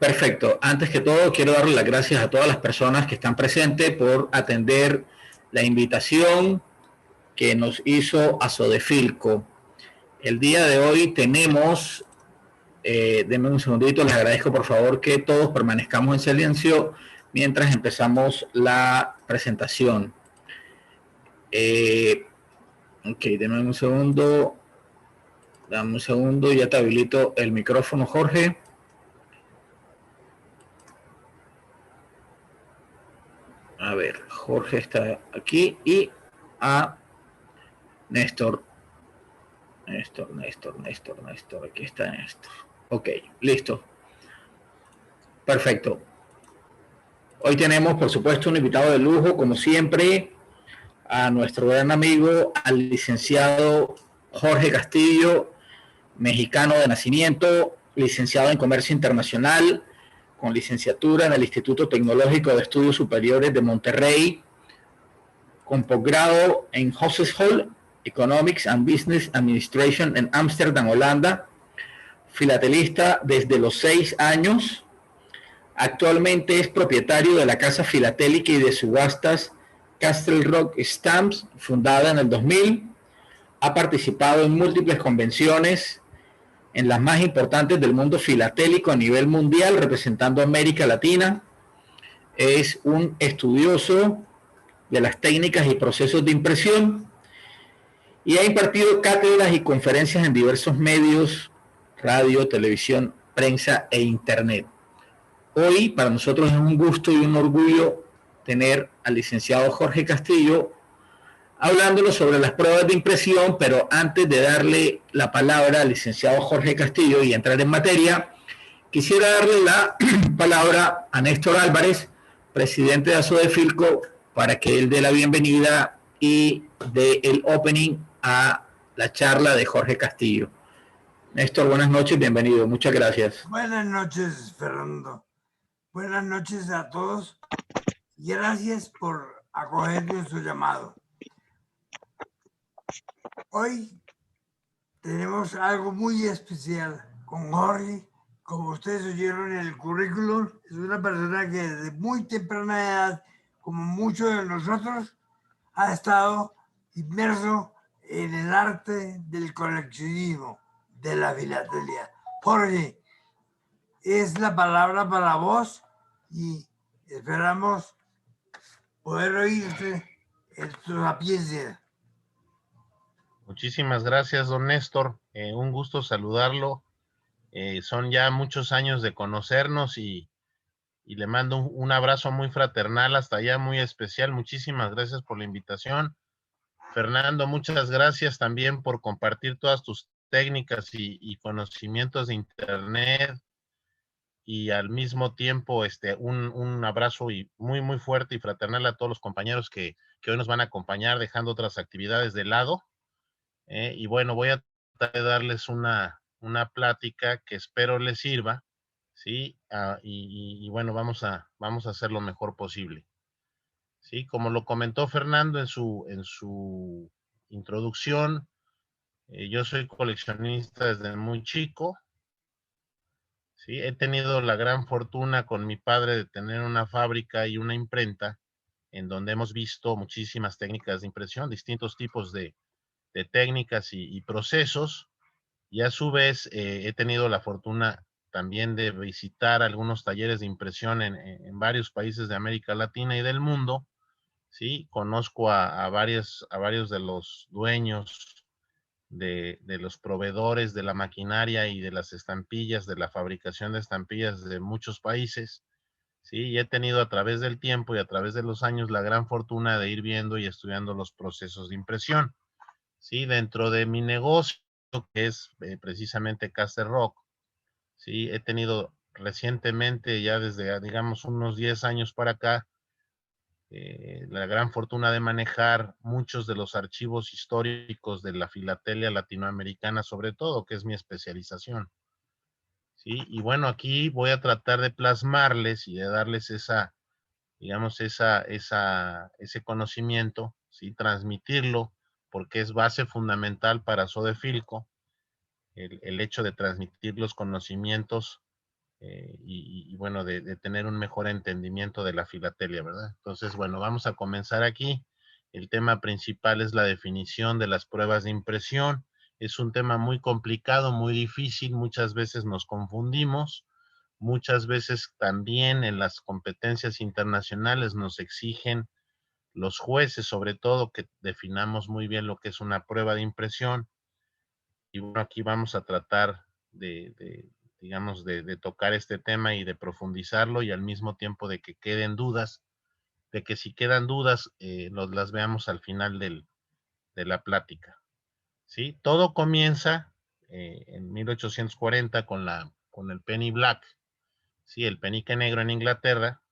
Perfecto. Antes que todo, quiero darle las gracias a todas las personas que están presentes por atender la invitación que nos hizo Asodefilco. El día de hoy tenemos, denme un segundito, les agradezco por favor que todos permanezcamos en silencio mientras empezamos la presentación. Ok, denme un segundo, dame un segundo, ya te habilito el micrófono, Jorge. A ver, Jorge está aquí y a Néstor. Néstor, aquí está Néstor. Ok, listo. Perfecto. Hoy tenemos, por supuesto, un invitado de lujo, como siempre, a nuestro gran amigo, al licenciado Jorge Castillo, mexicano de nacimiento, licenciado en Comercio Internacional, con licenciatura en el Instituto Tecnológico de Estudios Superiores de Monterrey, con posgrado en Hogeschool Economics and Business Administration en Ámsterdam, Holanda, filatelista desde los 6 años. Actualmente es propietario de la casa filatélica y de subastas Castle Rock Stamps, fundada en el 2000. Ha participado en múltiples convenciones, en las más importantes del mundo filatélico a nivel mundial, representando a América Latina. Es un estudioso de las técnicas y procesos de impresión y ha impartido cátedras y conferencias en diversos medios, radio, televisión, prensa e internet. Hoy para nosotros es un gusto y un orgullo tener al licenciado Jorge Castillo hablándonos sobre las pruebas de impresión, pero antes de darle la palabra al licenciado Jorge Castillo y entrar en materia, quisiera darle la palabra a Néstor Álvarez, presidente de Asodefilco, para que él dé la bienvenida y dé el opening a la charla de Jorge Castillo. Néstor, buenas noches, bienvenido, muchas gracias. Buenas noches, Fernando. Buenas noches a todos y gracias por acoger nuestro llamado. Hoy tenemos algo muy especial con Jorge. Como ustedes oyeron en el currículum, es una persona que desde muy temprana edad, como muchos de nosotros, ha estado inmerso en el arte del coleccionismo, de la filatelia. Jorge, es la palabra para vos y esperamos poder oírte en tu sapiencia. Muchísimas gracias, don Néstor. Un gusto saludarlo. Son ya muchos años de conocernos y le mando un abrazo muy fraternal, hasta allá muy especial. Muchísimas gracias por la invitación. Fernando, muchas gracias también por compartir todas tus técnicas y conocimientos de Internet. Y al mismo tiempo, un abrazo y muy fuerte y fraternal a todos los compañeros que hoy nos van a acompañar, dejando otras actividades de lado. Y bueno, voy a tratar de darles una plática que espero les sirva, ¿sí? Y bueno, vamos a hacer lo mejor posible. Sí, como lo comentó Fernando en su introducción, yo soy coleccionista desde muy chico. Sí, he tenido la gran fortuna con mi padre de tener una fábrica y una imprenta en donde hemos visto muchísimas técnicas de impresión, distintos tipos de técnicas y procesos, y a su vez he tenido la fortuna también de visitar algunos talleres de impresión en varios países de América Latina y del mundo. Sí, conozco a varios de los dueños, de los proveedores de la maquinaria y de las estampillas, de la fabricación de estampillas de muchos países. Sí, y he tenido a través del tiempo y a través de los años la gran fortuna de ir viendo y estudiando los procesos de impresión. Sí, dentro de mi negocio, que es precisamente Castle Rock, sí, he tenido recientemente, ya desde, digamos, unos 10 años para acá, la gran fortuna de manejar muchos de los archivos históricos de la filatelia latinoamericana, sobre todo, que es mi especialización. Sí, y bueno, aquí voy a tratar de plasmarles y de darles digamos, ese conocimiento, ¿sí? Transmitirlo, porque es base fundamental para Asodefilco, el hecho de transmitir los conocimientos y bueno, de tener un mejor entendimiento de la filatelia, ¿verdad? Entonces, bueno, vamos a comenzar aquí. El tema principal es la definición de las pruebas de impresión. Es un tema muy complicado, muy difícil, muchas veces nos confundimos, muchas veces también en las competencias internacionales nos exigen los jueces, sobre todo, que definamos muy bien lo que es una prueba de impresión. Y bueno, aquí vamos a tratar digamos, de tocar este tema y de profundizarlo y al mismo tiempo de que queden dudas, de que si quedan dudas, las veamos al final de la plática. ¿Sí? Todo comienza en 1840 con el penny black, ¿sí? El penique negro en Inglaterra.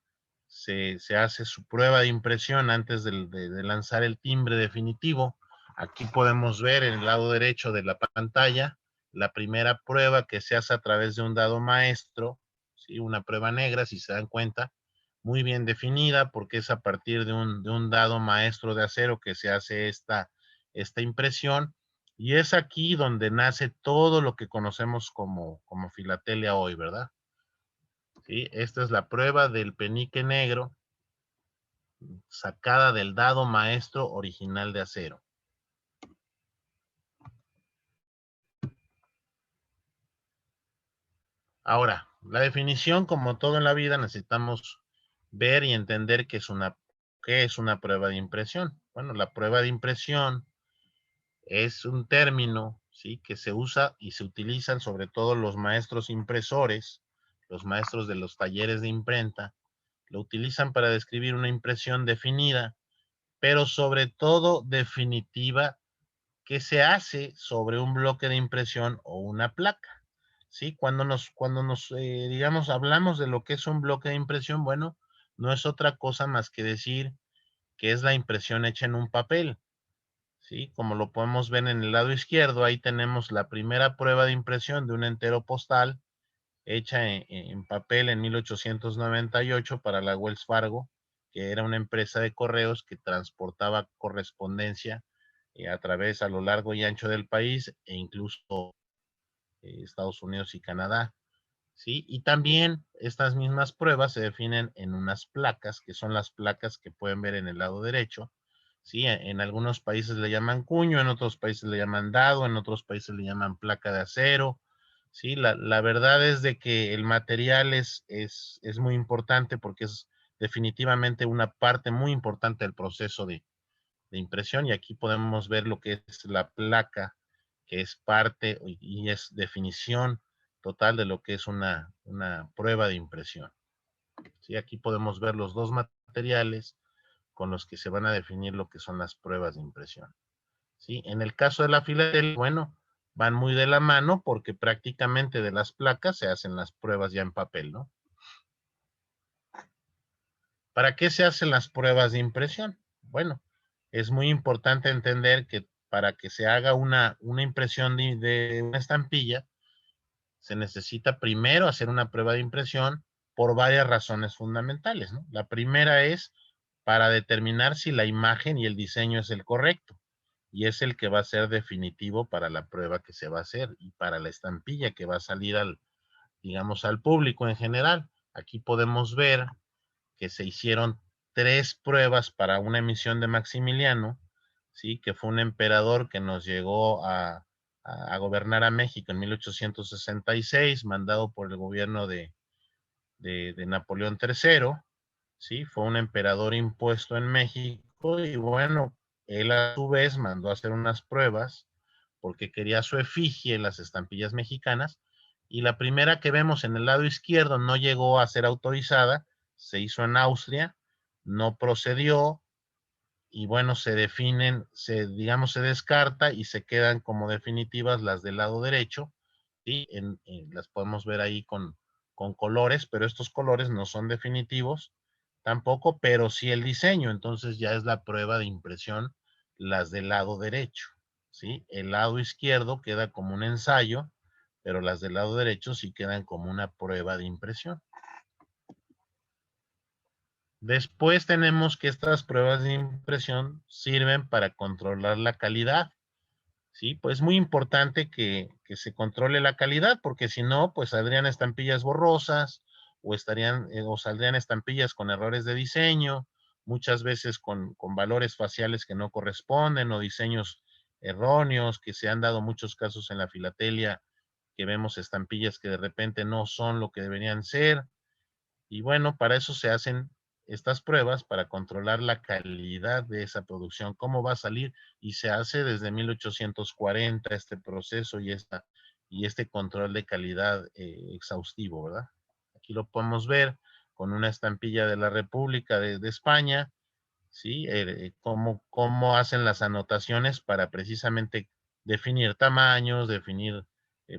Se hace su prueba de impresión antes de lanzar el timbre definitivo. Aquí podemos ver en el lado derecho de la pantalla la primera prueba que se hace a través de un dado maestro, ¿sí? Una prueba negra, si se dan cuenta, muy bien definida porque es a partir de un dado maestro de acero que se hace esta impresión, y es aquí donde nace todo lo que conocemos como filatelia hoy, ¿verdad? ¿Sí? Esta es la prueba del penique negro sacada del dado maestro original de acero. Ahora, la definición, como todo en la vida, necesitamos ver y entender qué es una prueba de impresión. Bueno, la prueba de impresión es un término, ¿sí?, que se usa y se utilizan sobre todo los maestros impresores, los maestros de los talleres de imprenta, lo utilizan para describir una impresión definida, pero sobre todo definitiva, que se hace sobre un bloque de impresión o una placa, ¿sí? Digamos, hablamos de lo que es un bloque de impresión, bueno, no es otra cosa más que decir que es la impresión hecha en un papel, ¿sí? Como lo podemos ver en el lado izquierdo, ahí tenemos la primera prueba de impresión de un entero postal hecha en papel en 1898 para la Wells Fargo, que era una empresa de correos que transportaba correspondencia a lo largo y ancho del país e incluso Estados Unidos y Canadá, ¿sí? Y también estas mismas pruebas se definen en unas placas, que son las placas que pueden ver en el lado derecho, ¿sí? En algunos países le llaman cuño, en otros países le llaman dado, en otros países le llaman placa de acero, ¿sí? La verdad es de que el material es muy importante porque es definitivamente una parte muy importante del proceso de impresión, y aquí podemos ver lo que es la placa, que es parte y es definición total de lo que es una prueba de impresión. ¿Sí? Aquí podemos ver los dos materiales con los que se van a definir lo que son las pruebas de impresión. ¿Sí? En el caso de la filatelia, bueno, van muy de la mano porque prácticamente de las placas se hacen las pruebas ya en papel, ¿no? ¿Para qué se hacen las pruebas de impresión? Bueno, es muy importante entender que para que se haga una impresión de una estampilla, se necesita primero hacer una prueba de impresión por varias razones fundamentales, ¿no? La primera es para determinar si la imagen y el diseño es el correcto, y es el que va a ser definitivo para la prueba que se va a hacer y para la estampilla que va a salir digamos, al público en general. Aquí podemos ver que se hicieron 3 pruebas para una emisión de Maximiliano, ¿sí? Que fue un emperador que nos llegó a gobernar a México en 1866, mandado por el gobierno de Napoleón III, ¿sí? Fue un emperador impuesto en México y bueno, él a su vez mandó a hacer unas pruebas porque quería su efigie en las estampillas mexicanas, y la primera que vemos en el lado izquierdo no llegó a ser autorizada, se hizo en Austria, no procedió, y bueno, digamos, se descarta y se quedan como definitivas las del lado derecho, ¿sí? Las podemos ver ahí con colores, pero estos colores no son definitivos tampoco, pero sí el diseño, entonces ya es la prueba de impresión las del lado derecho, ¿sí? El lado izquierdo queda como un ensayo, pero las del lado derecho sí quedan como una prueba de impresión. Después tenemos que estas pruebas de impresión sirven para controlar la calidad, Sí, pues es muy importante que se controle la calidad, porque si no, pues saldrían estampillas borrosas o o saldrían estampillas con errores de diseño, muchas veces con valores faciales que no corresponden o diseños erróneos, que se han dado muchos casos en la filatelia, que vemos estampillas que de repente no son lo que deberían ser. Y bueno, para eso se hacen estas pruebas, para controlar la calidad de esa producción, cómo va a salir, y se hace desde 1840 este proceso y este control de calidad exhaustivo, ¿verdad? Aquí lo podemos ver con una estampilla de la República de España, ¿sí? Cómo hacen las anotaciones para precisamente definir tamaños, definir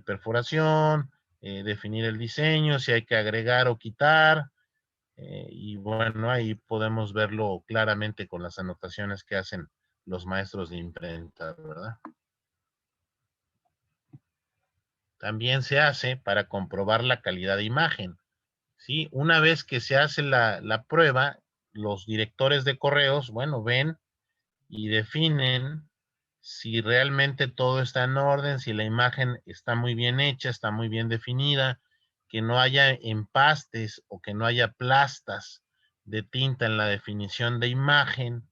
perforación, definir el diseño, si hay que agregar o quitar, y bueno, ahí podemos verlo claramente con las anotaciones que hacen los maestros de imprenta, ¿verdad? También se hace para comprobar la calidad de imagen, ¿sí? Una vez que se hace la prueba, los directores de correos, bueno, ven y definen si realmente todo está en orden, si la imagen está muy bien hecha, está muy bien definida, que no haya empastes o que no haya plastas de tinta en la definición de imagen,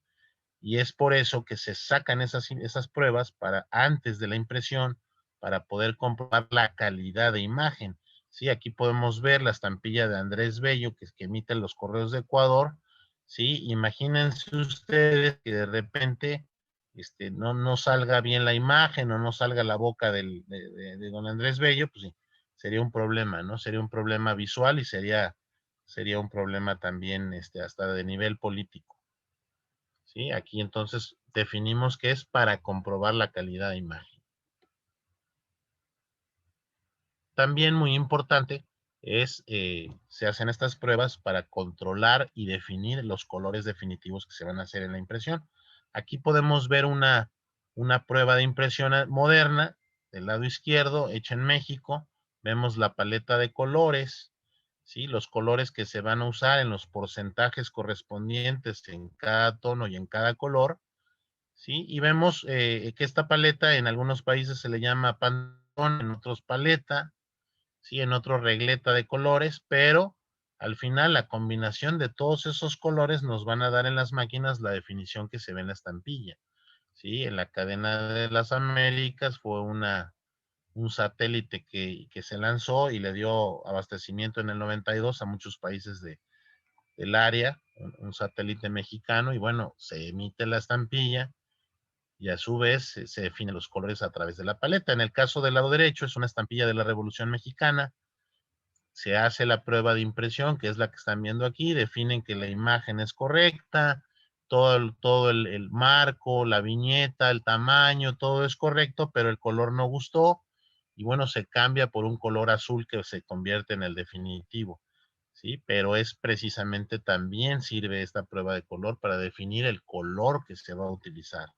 y es por eso que se sacan esas pruebas para antes de la impresión para poder comprobar la calidad de imagen. Sí, aquí podemos ver la estampilla de Andrés Bello que emite los correos de Ecuador. Sí, imagínense ustedes que de repente no salga bien la imagen o no salga la boca de don Andrés Bello, pues sí, sería un problema, ¿no? Sería un problema visual y sería un problema también hasta de nivel político. ¿Sí? Aquí entonces definimos que es para comprobar la calidad de imagen. También muy importante se hacen estas pruebas para controlar y definir los colores definitivos que se van a hacer en la impresión. Aquí podemos ver una prueba de impresión moderna del lado izquierdo, hecha en México. Vemos la paleta de colores, ¿sí? Los colores que se van a usar en los porcentajes correspondientes en cada tono y en cada color. ¿Sí? Y vemos que esta paleta en algunos países se le llama Pantone, en otros paleta, ¿sí? En otros regleta de colores, pero al final la combinación de todos esos colores nos van a dar en las máquinas la definición que se ve en la estampilla, ¿sí? En la cadena de las Américas fue un satélite que se lanzó y le dio abastecimiento en el 92 a muchos países del área, un satélite mexicano, y bueno, se emite la estampilla y a su vez se definen los colores a través de la paleta. En el caso del lado derecho es una estampilla de la Revolución Mexicana, se hace la prueba de impresión, que es la que están viendo aquí, definen que la imagen es correcta, todo el marco, la viñeta, el tamaño, todo es correcto, pero el color no gustó, y bueno, se cambia por un color azul que se convierte en el definitivo, ¿sí? Pero es precisamente también sirve esta prueba de color para definir el color que se va a utilizar.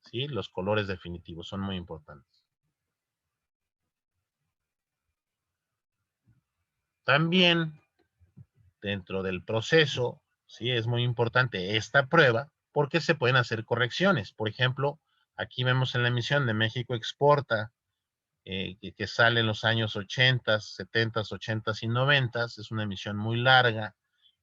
¿Sí? Los colores definitivos son muy importantes. También dentro del proceso, ¿sí? Es muy importante esta prueba porque se pueden hacer correcciones. Por ejemplo, aquí vemos en la emisión de México Exporta, que sale en los años 80, 70, 80 y 90, es una emisión muy larga,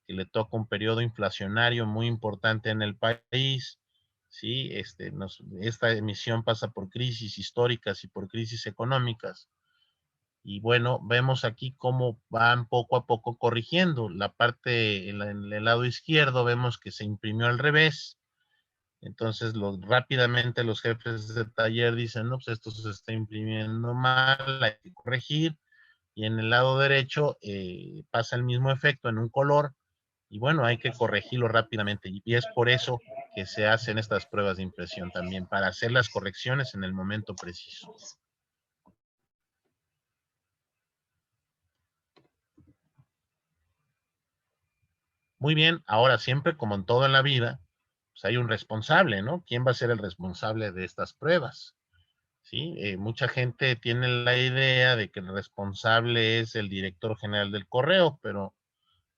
que le toca un periodo inflacionario muy importante en el país, ¿sí? Esta emisión pasa por crisis históricas y por crisis económicas. Y bueno, vemos aquí cómo van poco a poco corrigiendo. La parte en el lado izquierdo vemos que se imprimió al revés. Entonces, rápidamente los jefes de taller dicen, no, pues esto se está imprimiendo mal, hay que corregir. Y en el lado derecho pasa el mismo efecto en un color, y bueno, hay que corregirlo rápidamente, y es por eso que se hacen estas pruebas de impresión también, para hacer las correcciones en el momento preciso. Muy bien, ahora siempre como en todo en la vida, pues hay un responsable, ¿no? ¿Quién va a ser el responsable de estas pruebas? ¿Sí? Mucha gente tiene la idea de que el responsable es el director general del correo, pero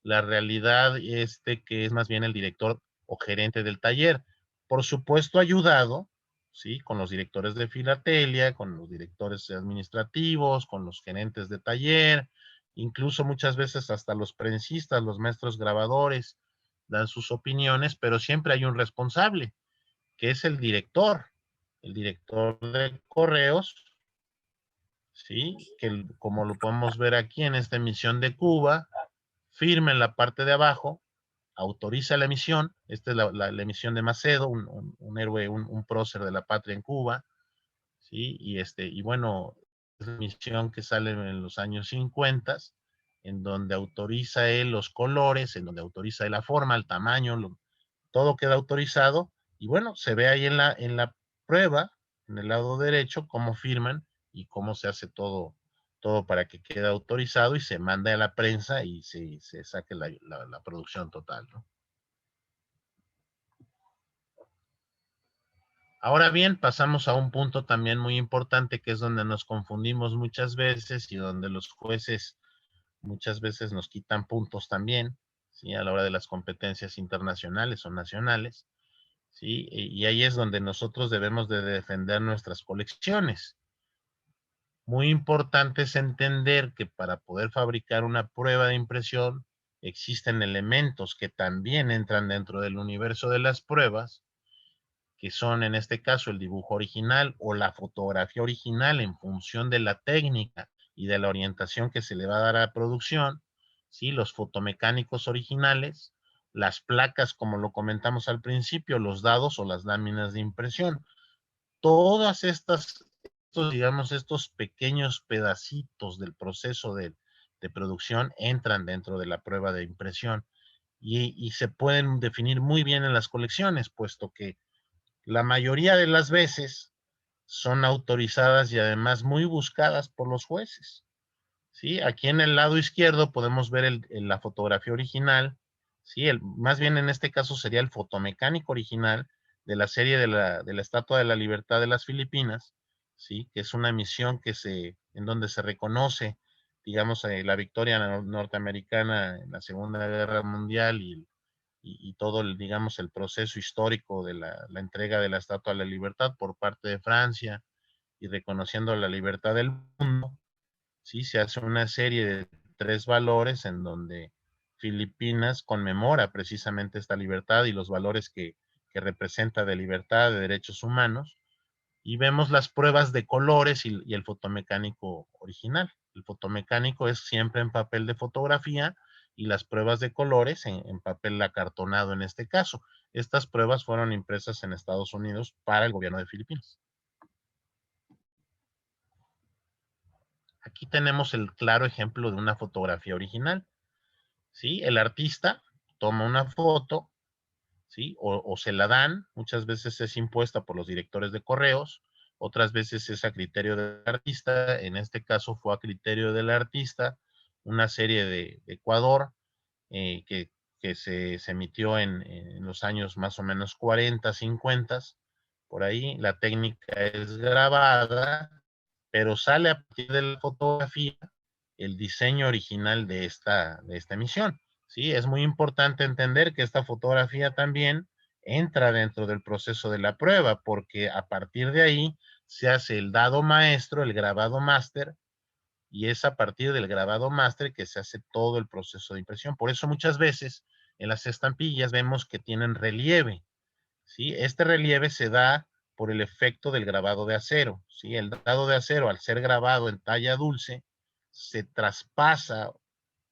la realidad es que es más bien el director o gerente del taller. Por supuesto, ayudado ¿sí? Con los directores de filatelia, con los directores administrativos, con los gerentes de taller, incluso muchas veces hasta los prensistas, los maestros grabadores dan sus opiniones, pero siempre hay un responsable, que es el director de correos, ¿sí? Que como lo podemos ver aquí en esta emisión de Cuba, firma en la parte de abajo, autoriza la emisión. Esta es la emisión de Macedo, un héroe, un prócer de la patria en Cuba, ¿sí? Y bueno, es una emisión que sale en los años 50, en donde autoriza él los colores, en donde autoriza él la forma, el tamaño, todo queda autorizado. Y bueno, se ve ahí en la prueba, en el lado derecho, cómo firman y cómo se hace todo para que quede autorizado y se manda a la prensa y se saque la producción total, ¿no? Ahora bien, pasamos a un punto también muy importante, que es donde nos confundimos muchas veces y donde los jueces muchas veces nos quitan puntos también, ¿sí? A la hora de las competencias internacionales o nacionales, ¿sí? Y ahí es donde nosotros debemos de defender nuestras colecciones. Muy importante es entender que para poder fabricar una prueba de impresión existen elementos que también entran dentro del universo de las pruebas, que son en este caso el dibujo original o la fotografía original en función de la técnica y de la orientación que se le va a dar a la producción, ¿sí? Los fotomecánicos originales, las placas, como lo comentamos al principio, los dados o las láminas de impresión. Todas digamos, estos pequeños pedacitos del proceso de producción entran dentro de la prueba de impresión y se pueden definir muy bien en las colecciones, puesto que la mayoría de las veces son autorizadas y además muy buscadas por los jueces, ¿sí? Aquí en el lado izquierdo podemos ver la fotografía original, ¿sí? Más bien en este caso sería el fotomecánico original de la serie de la Estatua de la Libertad de las Filipinas, ¿sí? Que es una misión en donde se reconoce, digamos, la victoria norteamericana en la Segunda Guerra Mundial y todo digamos, el proceso histórico de la entrega de la Estatua de la Libertad por parte de Francia y reconociendo la libertad del mundo, ¿sí? Se hace una serie de 3 valores en donde Filipinas conmemora precisamente esta libertad y los valores que representa de libertad, de derechos humanos, y vemos las pruebas de colores y el fotomecánico original. El fotomecánico es siempre en papel de fotografía y las pruebas de colores en papel acartonado en este caso. Estas pruebas fueron impresas en Estados Unidos para el gobierno de Filipinas. Aquí tenemos el claro ejemplo de una fotografía original, ¿sí? El artista toma una foto, ¿sí? O se la dan, muchas veces es impuesta por los directores de correos, otras veces es a criterio del artista, en este caso fue a criterio del artista, una serie de Ecuador eh, que, que se emitió en los años más o menos 40, 50, por ahí, la técnica es grabada, pero sale a partir de la fotografía el diseño original de esta emisión. ¿Sí? Es muy importante entender que esta fotografía también entra dentro del proceso de la prueba, porque a partir de ahí se hace el dado maestro, el grabado máster, y es a partir del grabado máster que se hace todo el proceso de impresión. Por eso muchas veces en las estampillas vemos que tienen relieve, ¿sí? Este relieve se da por el efecto del grabado de acero, ¿sí? El dado de acero, al ser grabado en talla dulce, se traspasa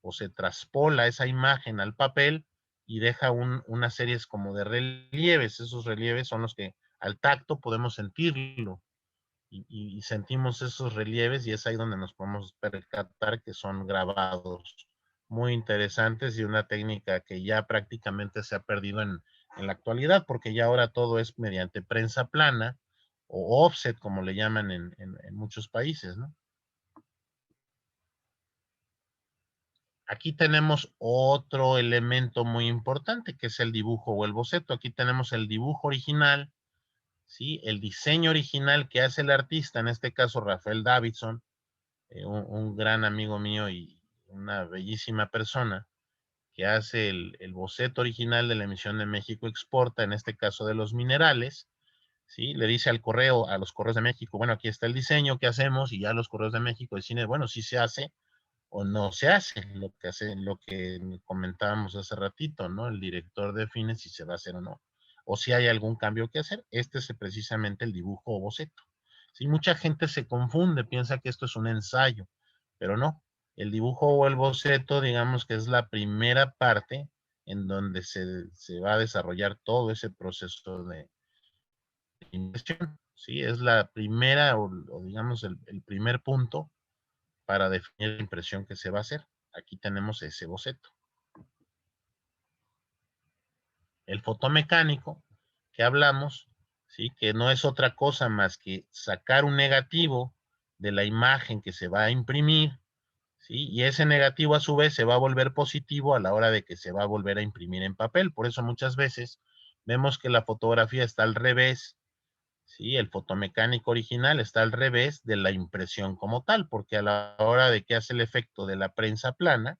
o se traspola esa imagen al papel y deja una serie como de relieves. Esos relieves son los que al tacto podemos sentirlo y sentimos esos relieves y es ahí donde nos podemos percatar que son grabados muy interesantes y una técnica que ya prácticamente se ha perdido en la actualidad, porque ya ahora todo es mediante prensa plana o offset, como le llaman en muchos países, ¿no? Aquí tenemos otro elemento muy importante, que es el dibujo o el boceto. Aquí tenemos el dibujo original, ¿sí? El diseño original que hace el artista, en este caso Rafael Davidson, un gran amigo mío y una bellísima persona, que hace el boceto original de la emisión de México Exporta, en este caso de los minerales, ¿sí? Le dice al correo, a los correos de México, bueno, aquí está el diseño, ¿qué hacemos? Y ya los correos de México deciden, bueno, si se hace o no se hace, lo que comentábamos hace ratito, ¿no? El director define si se va a hacer o no, o si hay algún cambio que hacer. Este es precisamente el dibujo o boceto. Sí, mucha gente se confunde, piensa que esto es un ensayo, pero no. El dibujo o el boceto, digamos que es la primera parte en donde se va a desarrollar todo ese proceso de impresión, ¿sí? Es la primera o digamos el primer punto para definir la impresión que se va a hacer. Aquí tenemos ese boceto. El fotomecánico que hablamos, ¿sí? Que no es otra cosa más que sacar un negativo de la imagen que se va a imprimir, ¿sí? Y ese negativo a su vez se va a volver positivo a la hora de que se va a volver a imprimir en papel. Por eso muchas veces vemos que la fotografía está al revés, ¿sí? El fotomecánico original está al revés de la impresión como tal, porque a la hora de que hace el efecto de la prensa plana,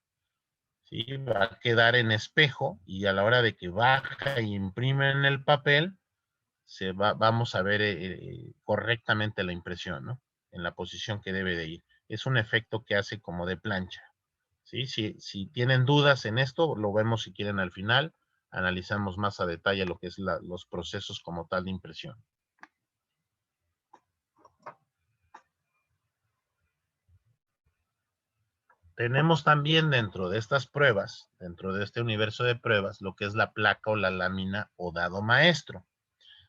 ¿sí? Va a quedar en espejo y a la hora de que baja y imprime en el papel, vamos a ver correctamente la impresión, ¿no? En la posición que debe de ir. Es un efecto que hace como de plancha, ¿sí? Si tienen dudas en esto, lo vemos si quieren al final. Analizamos más a detalle lo que es los procesos como tal de impresión. Tenemos también dentro de estas pruebas, dentro de este universo de pruebas, lo que es la placa o la lámina o dado maestro.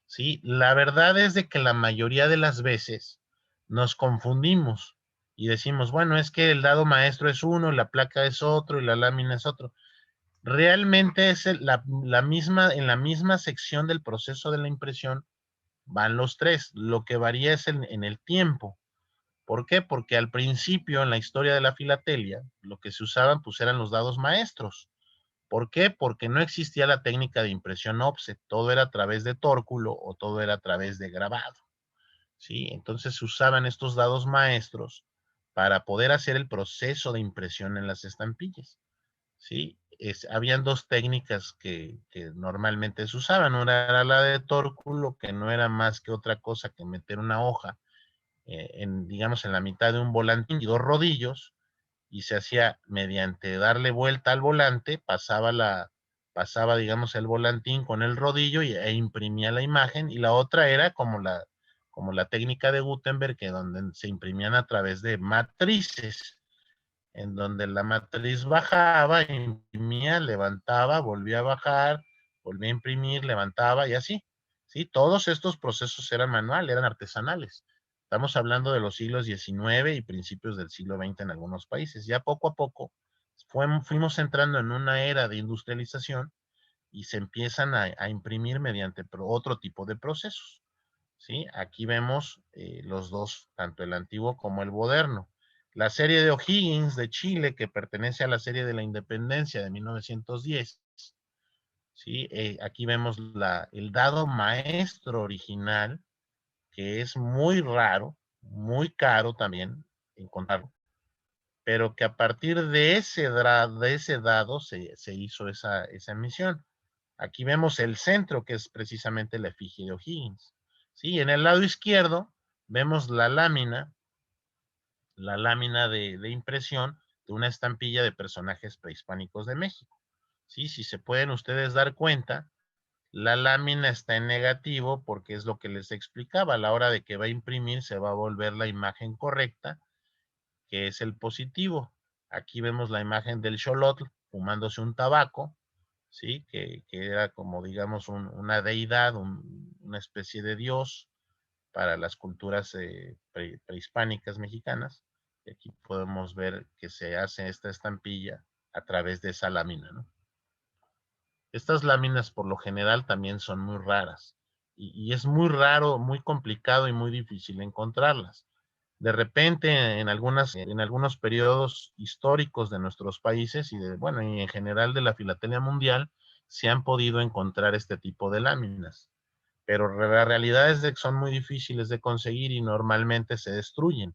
¿Sí? La verdad es de que la mayoría de las veces nos confundimos y decimos, bueno, es que el dado maestro es uno, la placa es otro y la lámina es otro. Realmente es en la misma sección del proceso de la impresión van los tres. Lo que varía es en el tiempo. ¿Por qué? Porque al principio, en la historia de la filatelia, lo que se usaban pues eran los dados maestros. ¿Por qué? Porque no existía la técnica de impresión offset, todo era a través de tórculo o todo era a través de grabado, ¿sí? Entonces se usaban estos dados maestros para poder hacer el proceso de impresión en las estampillas, ¿sí? Habían dos técnicas que normalmente se usaban, una era la de tórculo, que no era más que otra cosa que meter una hoja digamos, en la mitad de un volantín y dos rodillos, y se hacía mediante darle vuelta al volante, pasaba, digamos, el volantín con el rodillo e imprimía la imagen, y la otra era como la técnica de Gutenberg, que donde se imprimían a través de matrices, en donde la matriz bajaba, imprimía, levantaba, volvía a bajar, volvía a imprimir, levantaba y así. ¿Sí? Todos estos procesos eran manuales, eran artesanales. Estamos hablando de los siglos XIX y principios del siglo XX en algunos países. Ya poco a poco fuimos entrando en una era de industrialización y se empiezan a imprimir mediante otro tipo de procesos. ¿Sí? Aquí vemos los dos, tanto el antiguo como el moderno. La serie de O'Higgins de Chile, que pertenece a la serie de la Independencia de 1910, ¿sí? Aquí vemos el dado maestro original, que es muy raro, muy caro también encontrarlo, pero que a partir de ese dado se hizo esa emisión. Aquí vemos el centro, que es precisamente la efigie de O'Higgins. ¿Sí? En el lado izquierdo vemos la lámina de impresión de una estampilla de personajes prehispánicos de México. ¿Sí? Si se pueden ustedes dar cuenta, la lámina está en negativo porque es lo que les explicaba. A la hora de que va a imprimir se va a volver la imagen correcta, que es el positivo. Aquí vemos la imagen del Xolotl fumándose un tabaco, ¿sí? Que era como, digamos, una deidad, una especie de dios para las culturas prehispánicas mexicanas. Y aquí podemos ver que se hace esta estampilla a través de esa lámina, ¿no? Estas láminas por lo general también son muy raras y es muy raro, muy complicado y muy difícil encontrarlas. De repente en algunos periodos históricos de nuestros países bueno, y en general de la filatelia mundial, se han podido encontrar este tipo de láminas. Pero la realidad es de que son muy difíciles de conseguir y normalmente se destruyen.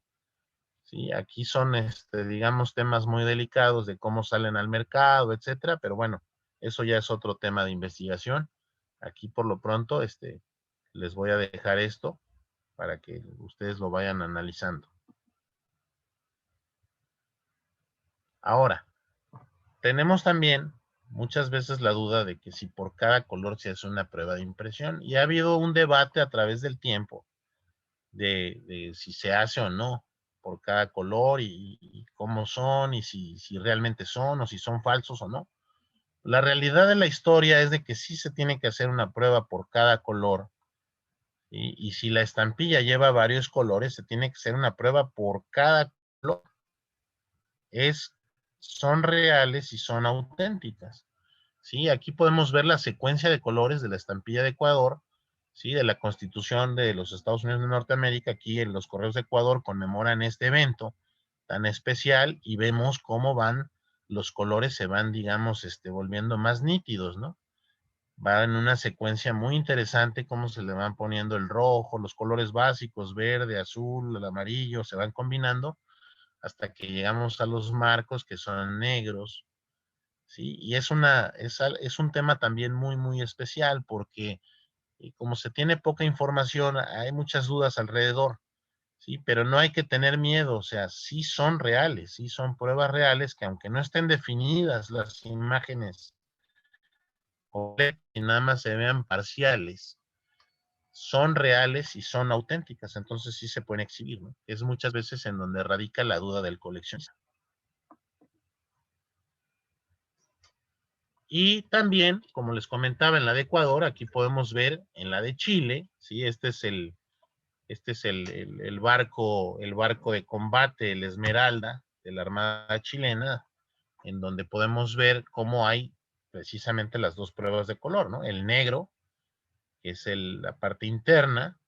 ¿Sí? Aquí son, digamos, temas muy delicados de cómo salen al mercado, etcétera, pero bueno, eso ya es otro tema de investigación. Aquí por lo pronto, Les voy a dejar esto para que ustedes lo vayan analizando. Ahora, tenemos también muchas veces la duda de que si por cada color se hace una prueba de impresión, y ha habido un debate a través del tiempo de si se hace o no por cada color y cómo son, y si realmente son o si son falsos o no. La realidad de la historia es de que sí se tiene que hacer una prueba por cada color, y si la estampilla lleva varios colores, se tiene que hacer una prueba por cada color. Son reales y son auténticas. ¿Sí? Aquí podemos ver la secuencia de colores de la estampilla de Ecuador, ¿sí? De la Constitución de los Estados Unidos de Norteamérica. Aquí en los Correos de Ecuador conmemoran este evento tan especial y vemos cómo van los colores, se van, digamos, volviendo más nítidos, ¿no? Va en una secuencia muy interesante, cómo se le van poniendo el rojo, los colores básicos, verde, azul, el amarillo, se van combinando hasta que llegamos a los marcos que son negros, ¿sí? Y es un tema también muy, muy especial porque como se tiene poca información, hay muchas dudas alrededor, ¿sí? Pero no hay que tener miedo, o sea, sí son reales, sí son pruebas reales que aunque no estén definidas las imágenes y nada más se vean parciales, son reales y son auténticas, entonces sí se pueden exhibir, ¿no? Es muchas veces en donde radica la duda del coleccionista. Y también, como les comentaba, en la de Ecuador, aquí podemos ver en la de Chile, ¿sí? Este es el barco de combate, el Esmeralda, de la Armada chilena, en donde podemos ver cómo hay precisamente las dos pruebas de color, ¿no? El negro, que es la parte interna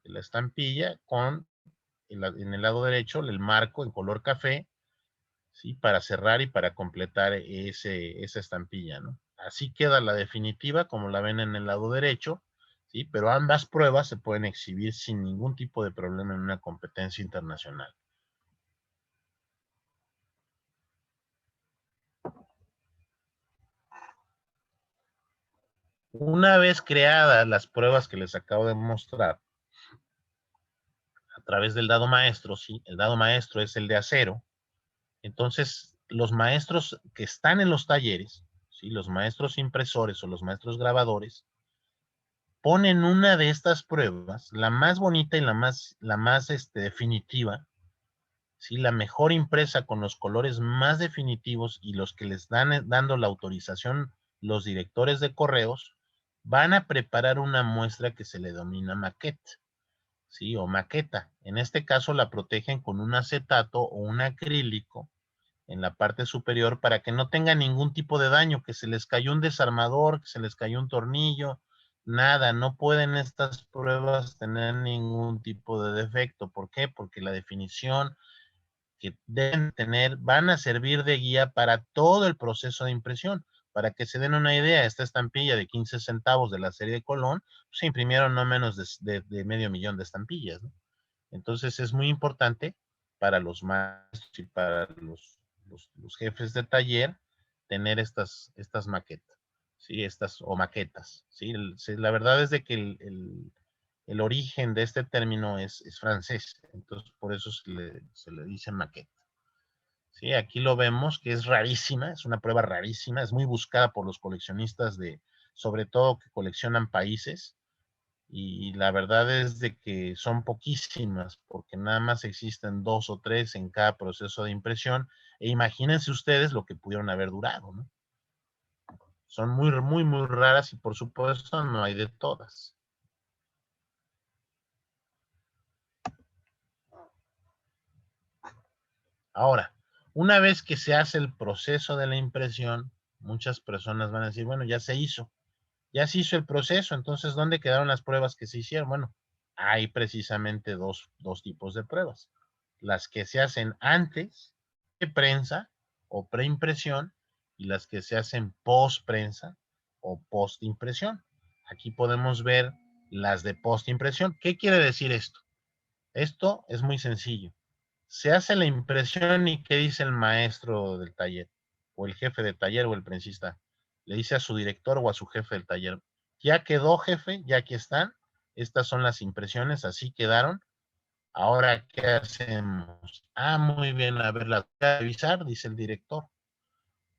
de la estampilla, con en el lado derecho el marco en color café, ¿sí? Para cerrar y para completar esa estampilla, ¿no? Así queda la definitiva, como la ven en el lado derecho, ¿sí? Pero ambas pruebas se pueden exhibir sin ningún tipo de problema en una competencia internacional. Una vez creadas las pruebas que les acabo de mostrar, a través del dado maestro, ¿sí? El dado maestro es el de acero. Entonces, los maestros que están en los talleres, ¿sí? Los maestros impresores o los maestros grabadores, ponen una de estas pruebas, la más bonita y la más definitiva, ¿sí? La mejor impresa con los colores más definitivos, y los que les dan dando la autorización los directores de correos, van a preparar una muestra que se le denomina maqueta, ¿sí? O maqueta. En este caso la protegen con un acetato o un acrílico en la parte superior para que no tenga ningún tipo de daño, que se les cayó un desarmador, que se les cayó un tornillo, nada, no pueden estas pruebas tener ningún tipo de defecto. ¿Por qué? Porque la definición que deben tener van a servir de guía para todo el proceso de impresión. Para que se den una idea, esta estampilla de 15 centavos de la serie de Colón, pues, se imprimieron no menos de 500,000 de estampillas, ¿no? Entonces es muy importante para los maestros y para los jefes de taller tener estas maquetas, ¿sí? O maquetas, ¿sí? La verdad es de que el origen de este término es francés, entonces por eso se le dice maqueta. Sí, aquí lo vemos que es rarísima, es una prueba rarísima, es muy buscada por los coleccionistas sobre todo que coleccionan países, y la verdad es de que son poquísimas, porque nada más existen 2 o 3 en cada proceso de impresión, e imagínense ustedes lo que pudieron haber durado, ¿no? Son muy, muy, muy raras y por supuesto no hay de todas. Ahora, una vez que se hace el proceso de la impresión, muchas personas van a decir, bueno, ya se hizo el proceso, entonces, ¿dónde quedaron las pruebas que se hicieron? Bueno, hay precisamente dos tipos de pruebas. Las que se hacen antes de prensa o preimpresión, y las que se hacen post prensa o post impresión. Aquí podemos ver las de post impresión. ¿Qué quiere decir esto? Esto es muy sencillo. Se hace la impresión y ¿qué dice el maestro del taller? O el jefe de taller o el prensista. Le dice a su director o a su jefe del taller, ya quedó, jefe, ya aquí están, Estas son las impresiones, así quedaron. Ahora, ¿qué hacemos? Ah, muy bien, a ver, las voy a revisar, dice el director.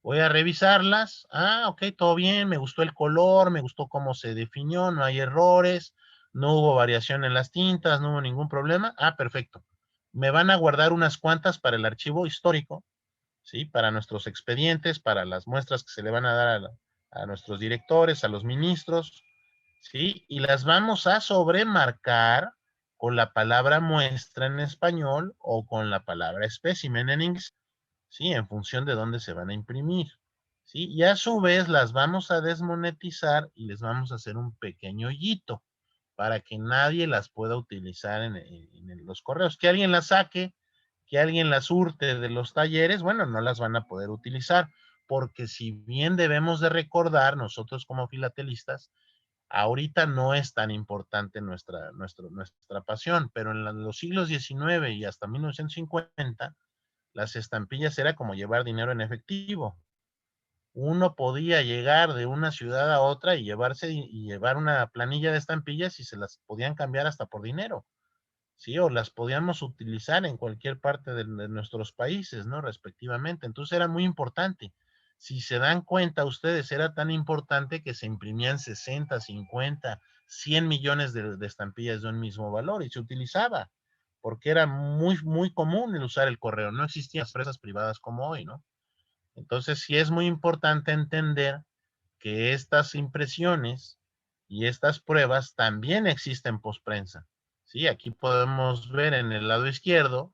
Voy a revisarlas. Ah, ok, todo bien, me gustó el color, me gustó cómo se definió, no hay errores, no hubo variación en las tintas, no hubo ningún problema. Ah, perfecto. Me van a guardar unas cuantas para el archivo histórico, ¿sí? Para nuestros expedientes, para las muestras que se le van a dar a nuestros directores, a los ministros, ¿sí? Y las vamos a sobremarcar con la palabra muestra en español o con la palabra espécimen en inglés, ¿sí? En función de dónde se van a imprimir, ¿sí? Y a su vez las vamos a desmonetizar y les vamos a hacer un pequeño hoyito para que nadie las pueda utilizar en los correos. Que alguien las saque, que alguien las hurte de los talleres, bueno, no las van a poder utilizar, porque si bien debemos de recordar nosotros como filatelistas, ahorita no es tan importante nuestra pasión, pero en los siglos XIX y hasta 1950, las estampillas era como llevar dinero en efectivo. Uno podía llegar de una ciudad a otra y llevar una planilla de estampillas y se las podían cambiar hasta por dinero, ¿sí? O las podíamos utilizar en cualquier parte de nuestros países, ¿no? Respectivamente. Entonces era muy importante. Si se dan cuenta ustedes, era tan importante que se imprimían 60, 50, 100 millones de estampillas de un mismo valor y se utilizaba, porque era muy, muy común el usar el correo. No existían las empresas privadas como hoy, ¿no? Entonces sí es muy importante entender que estas impresiones y estas pruebas también existen postprensa. Sí, aquí podemos ver en el lado izquierdo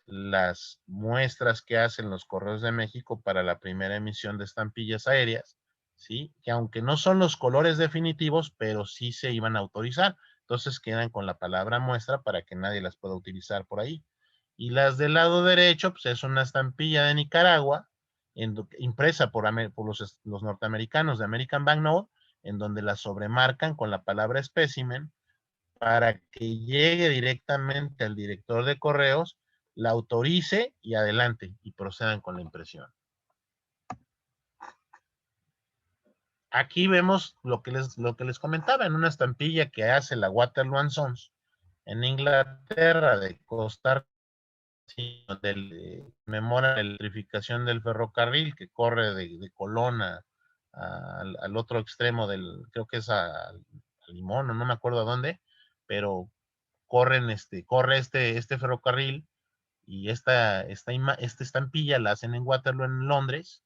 las muestras que hacen los Correos de México para la primera emisión de estampillas aéreas, ¿sí? Que aunque no son los colores definitivos, pero sí se iban a autorizar. Entonces quedan con la palabra muestra para que nadie las pueda utilizar por ahí. Y las del lado derecho, pues es una estampilla de Nicaragua, impresa por los norteamericanos de American Banknote, en donde la sobremarcan con la palabra espécimen para que llegue directamente al director de correos, la autorice y adelante, y procedan con la impresión. Aquí vemos lo que les comentaba, en una estampilla que hace la Waterloo & Sons en Inglaterra, de Costa Rica, donde memora la electrificación del ferrocarril que corre de Colón al otro extremo creo que es a Limón, no me acuerdo a dónde, pero corre este ferrocarril, y esta estampilla la hacen en Waterloo, en Londres,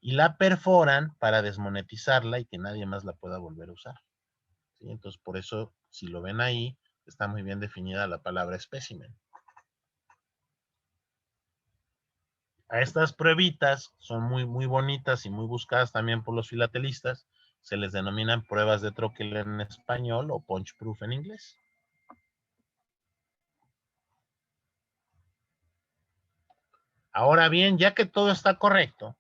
y la perforan para desmonetizarla y que nadie más la pueda volver a usar, ¿sí? Entonces, por eso, si lo ven ahí, está muy bien definida la palabra espécimen. A estas pruebitas son muy, muy bonitas y muy buscadas también por los filatelistas. Se les denominan pruebas de troquel en español o punch proof en inglés. Ahora bien, ya que todo está correcto,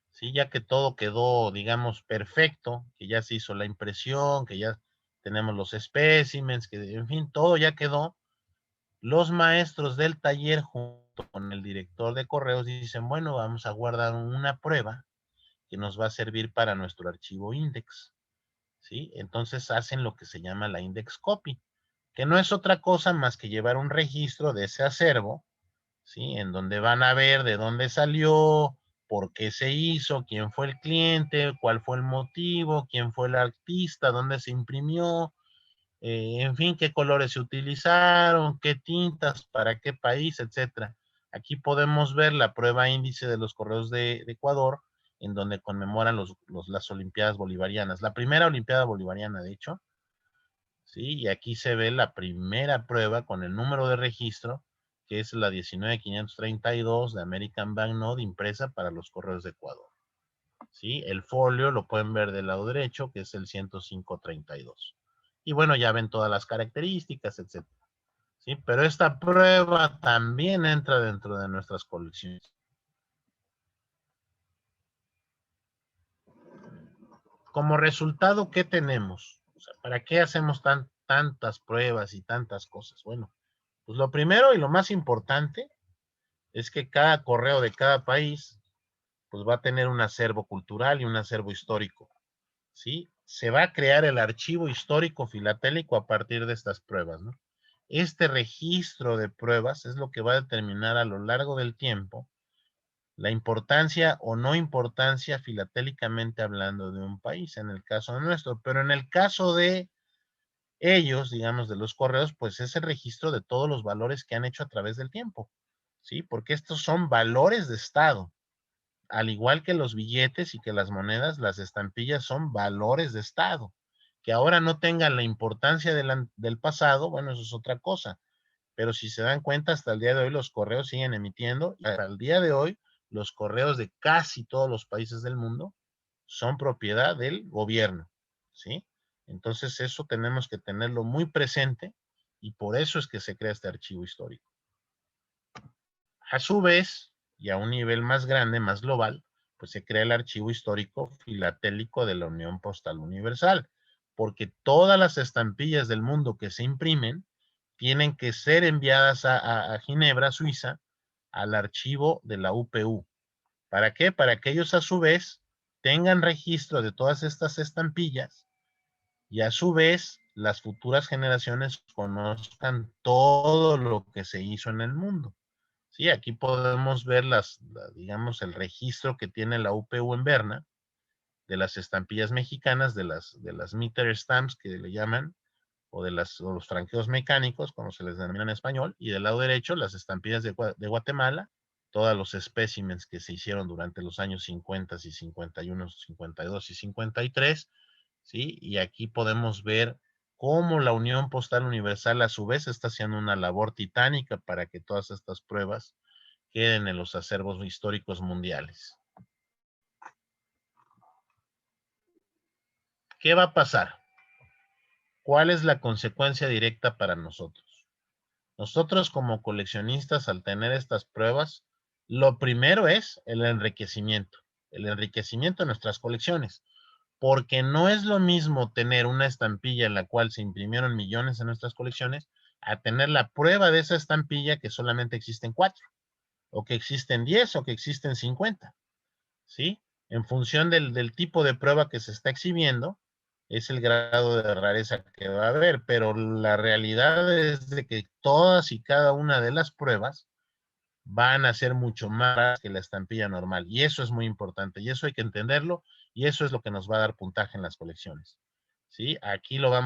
¿sí? Ya que todo quedó, digamos, perfecto, que ya se hizo la impresión, que ya tenemos los espécimens, que en fin, todo ya quedó, los maestros del taller junto con el director de correos dicen, bueno, vamos a guardar una prueba que nos va a servir para nuestro archivo index, ¿sí? Entonces hacen lo que se llama la index copy, que no es otra cosa más que llevar un registro de ese acervo, ¿sí? En donde van a ver de dónde salió, por qué se hizo, quién fue el cliente, cuál fue el motivo, quién fue el artista, dónde se imprimió, en fin, qué colores se utilizaron, qué tintas, para qué país, etcétera. Aquí podemos ver la prueba índice de los correos de Ecuador, en donde conmemoran las Olimpiadas Bolivarianas, la primera Olimpiada Bolivariana, de hecho, ¿sí? Y aquí se ve la primera prueba con el número de registro, que es la 19532 de American Banknote, impresa para los correos de Ecuador, ¿sí? El folio lo pueden ver del lado derecho, que es el 10532. Y bueno, ya ven todas las características, etcétera, ¿sí? Pero esta prueba también entra dentro de nuestras colecciones. Como resultado, ¿qué tenemos? O sea, ¿para qué hacemos tantas pruebas y tantas cosas? Bueno, pues lo primero y lo más importante es que cada correo de cada país pues va a tener un acervo cultural y un acervo histórico, ¿sí? se va a crear el archivo histórico filatélico a partir de estas pruebas, ¿no? Este registro de pruebas es lo que va a determinar a lo largo del tiempo la importancia o no importancia filatélicamente hablando de un país, en el caso nuestro, pero en el caso de ellos, digamos, de los correos, pues es el registro de todos los valores que han hecho a través del tiempo, ¿sí? Porque estos son valores de Estado. Al igual que los billetes y que las monedas, las estampillas son valores de Estado. Que ahora no tengan la importancia del pasado, bueno, eso es otra cosa. Pero si se dan cuenta, hasta el día de hoy los correos siguen emitiendo. Y hasta el día de hoy, los correos de casi todos los países del mundo son propiedad del gobierno, ¿sí? Entonces eso tenemos que tenerlo muy presente y por eso es que se crea este archivo histórico. A su vez, y a un nivel más grande, más global, pues se crea el archivo histórico filatélico de la Unión Postal Universal, porque todas las estampillas del mundo que se imprimen tienen que ser enviadas a Ginebra, Suiza, al archivo de la UPU. ¿Para qué? Para que ellos a su vez tengan registro de todas estas estampillas y a su vez las futuras generaciones conozcan todo lo que se hizo en el mundo. Sí, aquí podemos ver digamos, el registro que tiene la UPU en Berna de las estampillas mexicanas, de las meter stamps que le llaman, o los franqueos mecánicos, como se les denomina en español, y del lado derecho las estampillas de Guatemala, todos los espécimens que se hicieron durante los años 50 y 51, 52 y 53, ¿sí? Y aquí podemos ver cómo la Unión Postal Universal a su vez está haciendo una labor titánica para que todas estas pruebas queden en los acervos históricos mundiales. ¿Qué va a pasar? ¿Cuál es la consecuencia directa para nosotros? Nosotros como coleccionistas, al tener estas pruebas, lo primero es el enriquecimiento de nuestras colecciones, porque no es lo mismo tener una estampilla en la cual se imprimieron millones en nuestras colecciones, a tener la prueba de esa estampilla que solamente existen 4, o que existen 10, o que existen 50, ¿sí? En función del tipo de prueba que se está exhibiendo, es el grado de rareza que va a haber, pero la realidad es de que todas y cada una de las pruebas van a ser mucho más raras que la estampilla normal, y eso es muy importante, y eso hay que entenderlo, y eso es lo que nos va a dar puntaje en las colecciones, ¿sí? Aquí lo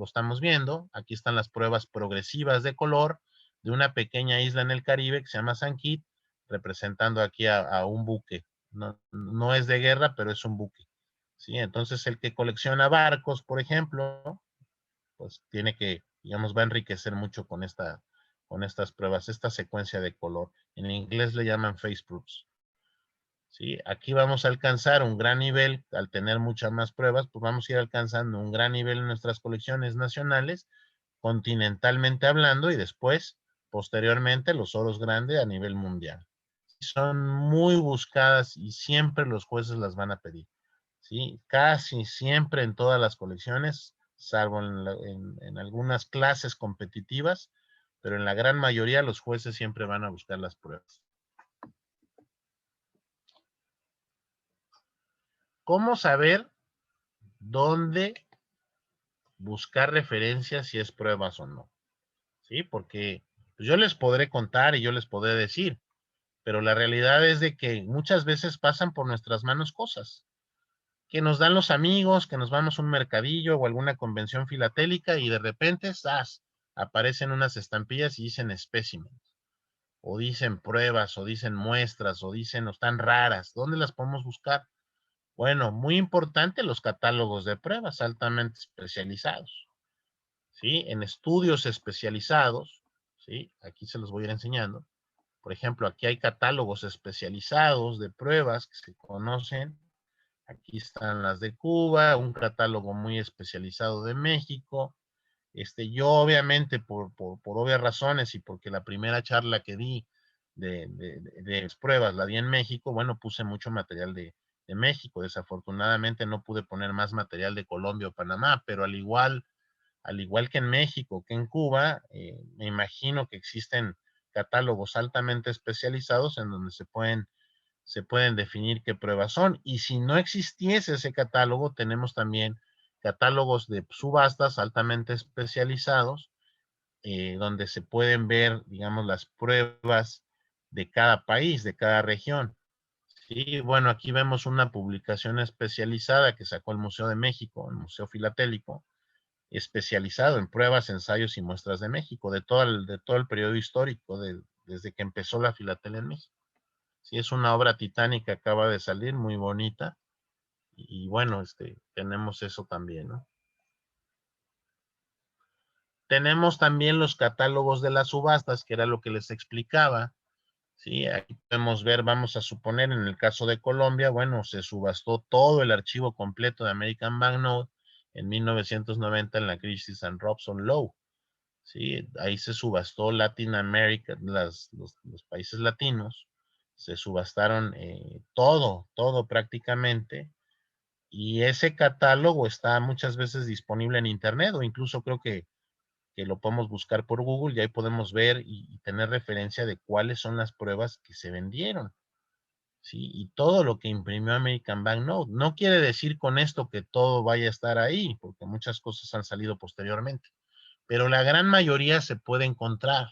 estamos viendo, aquí están las pruebas progresivas de color de una pequeña isla en el Caribe que se llama San Kitts, representando aquí a un buque, no es de guerra, pero es un buque, ¿sí? Entonces el que colecciona barcos, por ejemplo, pues tiene que, digamos, va a enriquecer mucho con estas pruebas, esta secuencia de color. En inglés le llaman face proofs, ¿sí? Aquí vamos a alcanzar un gran nivel, al tener muchas más pruebas, pues vamos a ir alcanzando un gran nivel en nuestras colecciones nacionales, continentalmente hablando, y después, posteriormente, los oros grandes a nivel mundial. Son muy buscadas y siempre los jueces las van a pedir, ¿sí? Casi siempre en todas las colecciones, salvo en algunas clases competitivas, pero en la gran mayoría los jueces siempre van a buscar las pruebas. ¿Cómo saber dónde buscar referencias si es pruebas o no? ¿Sí? Porque pues yo les podré contar y yo les podré decir, pero la realidad es de que muchas veces pasan por nuestras manos cosas que nos dan los amigos, que nos vamos a un mercadillo o alguna convención filatélica y de repente, ¡zas!, aparecen unas estampillas y dicen espécimen, o dicen pruebas, o dicen muestras, o dicen, o están raras. ¿Dónde las podemos buscar? Bueno, muy importante los catálogos de pruebas altamente especializados, ¿sí? En estudios especializados, ¿sí? Aquí se los voy a ir enseñando. Por ejemplo, aquí hay catálogos especializados de pruebas que se conocen. Aquí están las de Cuba, un catálogo muy especializado de México. Yo obviamente por obvias razones y porque la primera charla que di de pruebas la di en México, bueno, puse mucho material de México. Desafortunadamente no pude poner más material de Colombia o Panamá, pero al igual que en México, que en Cuba, me imagino que existen catálogos altamente especializados en donde se pueden se pueden definir qué pruebas son. Y si no existiese ese catálogo, tenemos también catálogos de subastas altamente especializados, donde se pueden ver, digamos, las pruebas de cada país, de cada región. Sí, bueno, aquí vemos una publicación especializada que sacó el Museo de México, el Museo Filatélico, especializado en pruebas, ensayos y muestras de México, de todo el periodo histórico, desde que empezó la filatelia en México. Sí, es una obra titánica, acaba de salir, muy bonita, y bueno, tenemos eso también, ¿no? Tenemos también los catálogos de las subastas, que era lo que les explicaba. Sí, aquí podemos ver, vamos a suponer, en el caso de Colombia, bueno, se subastó todo el archivo completo de American Banknote en 1990 en la crisis San Robson Low. Sí, ahí se subastó Latin America, los países latinos, se subastaron todo prácticamente, y ese catálogo está muchas veces disponible en internet, o incluso creo que lo podemos buscar por Google, y ahí podemos ver y tener referencia de cuáles son las pruebas que se vendieron, ¿sí? Y todo lo que imprimió American Banknote. No quiere decir con esto que todo vaya a estar ahí, porque muchas cosas han salido posteriormente, pero la gran mayoría se puede encontrar,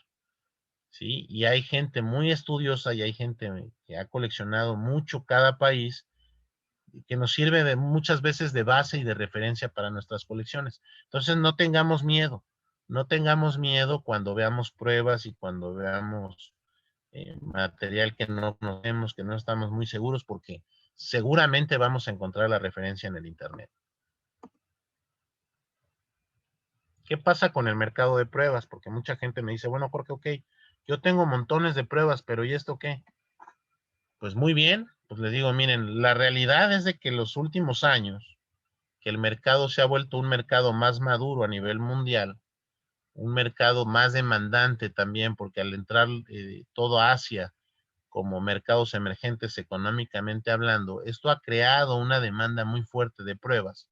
¿sí? Y hay gente muy estudiosa y hay gente que ha coleccionado mucho cada país, que nos sirve de muchas veces de base y de referencia para nuestras colecciones. Entonces no tengamos miedo, no tengamos miedo cuando veamos pruebas y cuando veamos material que no conocemos, que no estamos muy seguros, porque seguramente vamos a encontrar la referencia en el internet. ¿Qué pasa con el mercado de pruebas? Porque mucha gente me dice, bueno, Jorge, ok, yo tengo montones de pruebas, pero ¿y esto qué? Pues muy bien, pues les digo, miren, la realidad es de que los últimos años, que el mercado se ha vuelto un mercado más maduro a nivel mundial, un mercado más demandante también, porque al entrar todo Asia como mercados emergentes económicamente hablando, esto ha creado una demanda muy fuerte de pruebas,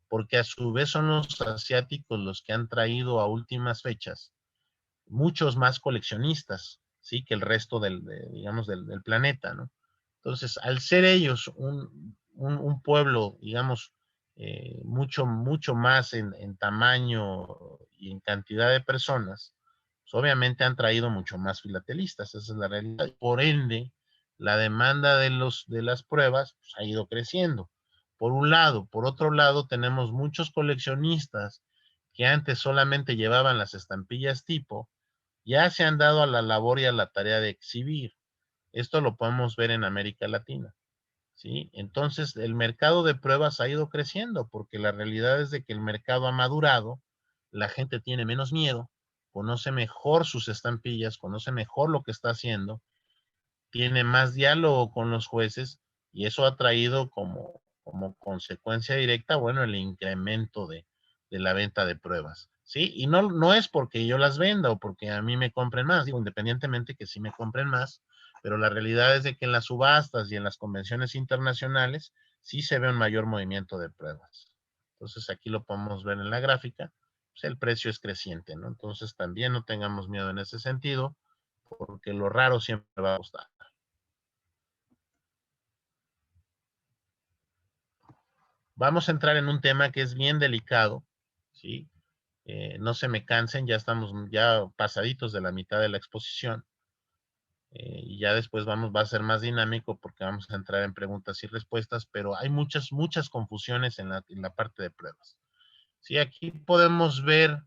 porque a su vez son los asiáticos los que han traído a últimas fechas muchos más coleccionistas, ¿sí? Que el resto digamos, del planeta, ¿no? Entonces, al ser ellos un pueblo, digamos, mucho más en tamaño y en cantidad de personas, pues obviamente han traído mucho más filatelistas, esa es la realidad. Por ende, la demanda de las pruebas pues, ha ido creciendo. Por un lado. Por otro lado, tenemos muchos coleccionistas que antes solamente llevaban las estampillas tipo, ya se han dado a la labor y a la tarea de exhibir. Esto lo podemos ver en América Latina, ¿sí? Entonces, el mercado de pruebas ha ido creciendo porque la realidad es de que el mercado ha madurado, la gente tiene menos miedo, conoce mejor sus estampillas, conoce mejor lo que está haciendo, tiene más diálogo con los jueces, y eso ha traído como consecuencia directa, bueno, el incremento de la venta de pruebas, ¿sí? Y no es porque yo las venda o porque a mí me compren más, digo, independientemente que sí me compren más, pero la realidad es de que en las subastas y en las convenciones internacionales sí se ve un mayor movimiento de pruebas. Entonces aquí lo podemos ver en la gráfica, pues el precio es creciente, ¿no? Entonces también no tengamos miedo en ese sentido, porque lo raro siempre va a costar. Vamos a entrar en un tema que es bien delicado, ¿sí? No se me cansen, ya estamos ya pasaditos de la mitad de la exposición, y ya después va a ser más dinámico porque vamos a entrar en preguntas y respuestas, pero hay muchas confusiones en la parte de pruebas. Sí, aquí podemos ver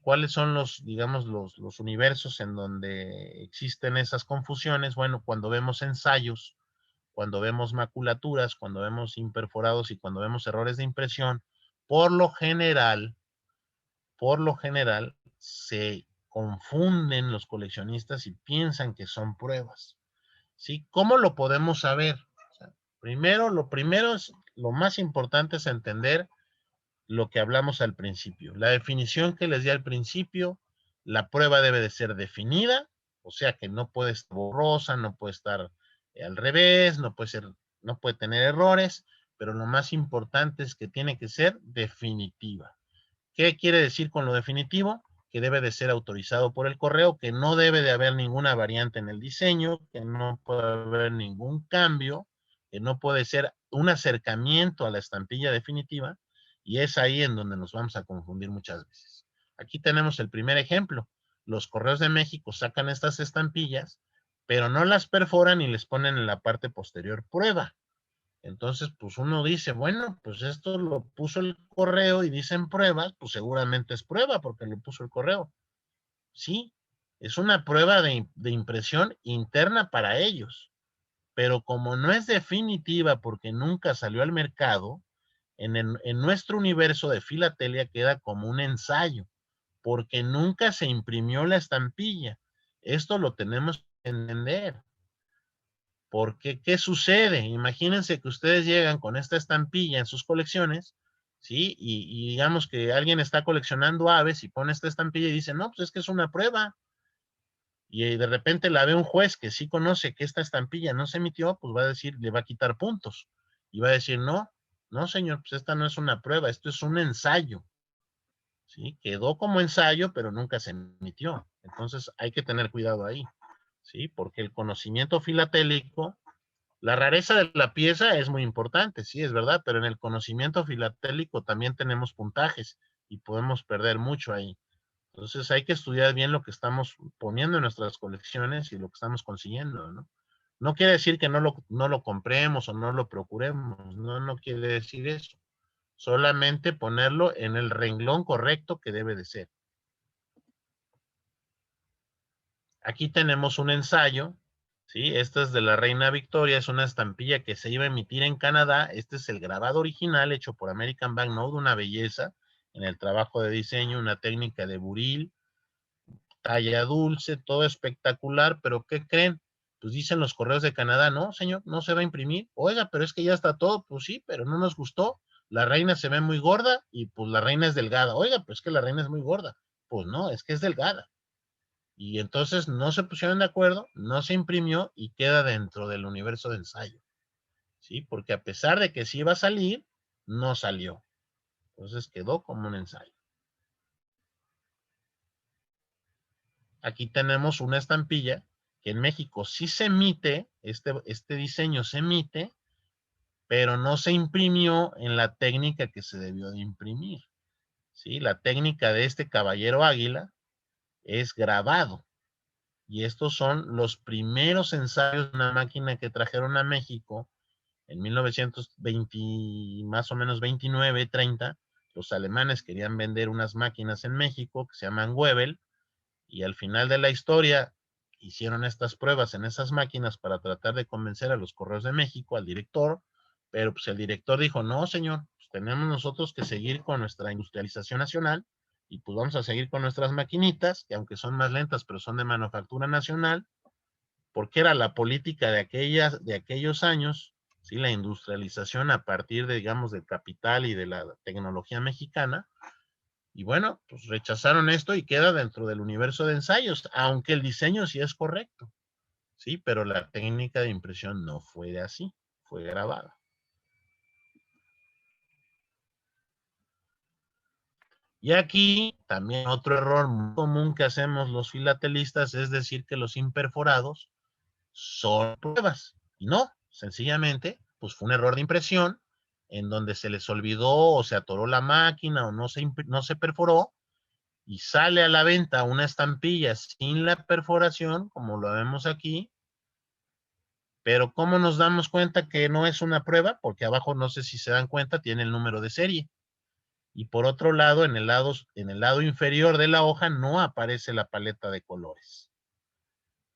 cuáles son digamos, los universos en donde existen esas confusiones. Bueno, cuando vemos ensayos, cuando vemos maculaturas, cuando vemos imperforados y cuando vemos errores de impresión, por lo general, se confunden los coleccionistas y piensan que son pruebas, ¿sí? ¿Cómo lo podemos saber? O sea, lo más importante es entender lo que hablamos al principio. La definición que les di al principio, la prueba debe de ser definida, o sea que no puede estar borrosa, no puede estar al revés, no puede tener errores, pero lo más importante es que tiene que ser definitiva. ¿Qué quiere decir con lo definitivo? que debe de ser autorizado por el correo, que no debe de haber ninguna variante en el diseño, que no puede haber ningún cambio, que no puede ser un acercamiento a la estampilla definitiva, y es ahí en donde nos vamos a confundir muchas veces. Aquí tenemos el primer ejemplo. Los Correos de México sacan estas estampillas, pero no las perforan y les ponen en la parte posterior prueba. Entonces, pues uno dice, bueno, pues esto lo puso el correo y dicen pruebas, pues seguramente es prueba porque lo puso el correo. Sí, es una prueba de impresión interna para ellos, pero como no es definitiva porque nunca salió al mercado, en nuestro universo de filatelia queda como un ensayo, porque nunca se imprimió la estampilla. Esto lo tenemos que entender. Porque, ¿qué sucede? Imagínense que ustedes llegan con esta estampilla en sus colecciones, ¿sí? Y digamos que alguien está coleccionando aves y pone esta estampilla y dice, no, pues es que es una prueba. Y de repente la ve un juez que sí conoce que esta estampilla no se emitió, pues va a decir, le va a quitar puntos. Y va a decir, no, no señor, pues esta no es una prueba, esto es un ensayo. ¿Sí? Quedó como ensayo, pero nunca se emitió. Entonces hay que tener cuidado ahí, ¿sí? Porque el conocimiento filatélico, la rareza de la pieza es muy importante, sí, es verdad, pero en el conocimiento filatélico también tenemos puntajes y podemos perder mucho ahí. Entonces hay que estudiar bien lo que estamos poniendo en nuestras colecciones y lo que estamos consiguiendo, ¿no? No quiere decir que no lo compremos o no lo procuremos, no quiere decir eso. Solamente ponerlo en el renglón correcto que debe de ser. Aquí tenemos un ensayo, ¿sí? Esta es de la Reina Victoria, es una estampilla que se iba a emitir en Canadá. Este es el grabado original hecho por American Banknote, una belleza en el trabajo de diseño, una técnica de buril, talla dulce, todo espectacular, pero ¿qué creen? Pues dicen los correos de Canadá, no, señor, no se va a imprimir. Oiga, pero es que ya está todo, pues sí, pero no nos gustó. La reina se ve muy gorda y pues la reina es delgada. Oiga, pues es que la reina es muy gorda. Pues no, es que es delgada. Y entonces no se pusieron de acuerdo, no se imprimió y queda dentro del universo de ensayo. ¿Sí? Porque a pesar de que sí iba a salir, no salió. Entonces quedó como un ensayo. Aquí tenemos una estampilla que en México sí se emite, este diseño se emite, pero no se imprimió en la técnica que se debió de imprimir. ¿Sí? La técnica de este caballero águila es grabado. Y estos son los primeros ensayos de una máquina que trajeron a México en 1920, más o menos 29, 30. Los alemanes querían vender unas máquinas en México que se llaman Webel, y al final de la historia hicieron estas pruebas en esas máquinas para tratar de convencer a los Correos de México, al director, pero pues el director dijo, no señor, pues tenemos nosotros que seguir con nuestra industrialización nacional y pues vamos a seguir con nuestras maquinitas, que aunque son más lentas, pero son de manufactura nacional, porque era la política de aquellos años, ¿sí? La industrialización a partir de, digamos, del capital y de la tecnología mexicana. Y bueno, pues rechazaron esto y queda dentro del universo de ensayos, aunque el diseño sí es correcto, sí, pero la técnica de impresión no fue así, fue grabada. Y aquí también otro error muy común que hacemos los filatelistas es decir que los imperforados son pruebas. Y no, sencillamente, pues fue un error de impresión en donde se les olvidó o se atoró la máquina o no se perforó y sale a la venta una estampilla sin la perforación, como lo vemos aquí, pero ¿cómo nos damos cuenta que no es una prueba? Porque abajo, no sé si se dan cuenta, tiene el número de serie. Y por otro lado, en el lado inferior de la hoja no aparece la paleta de colores.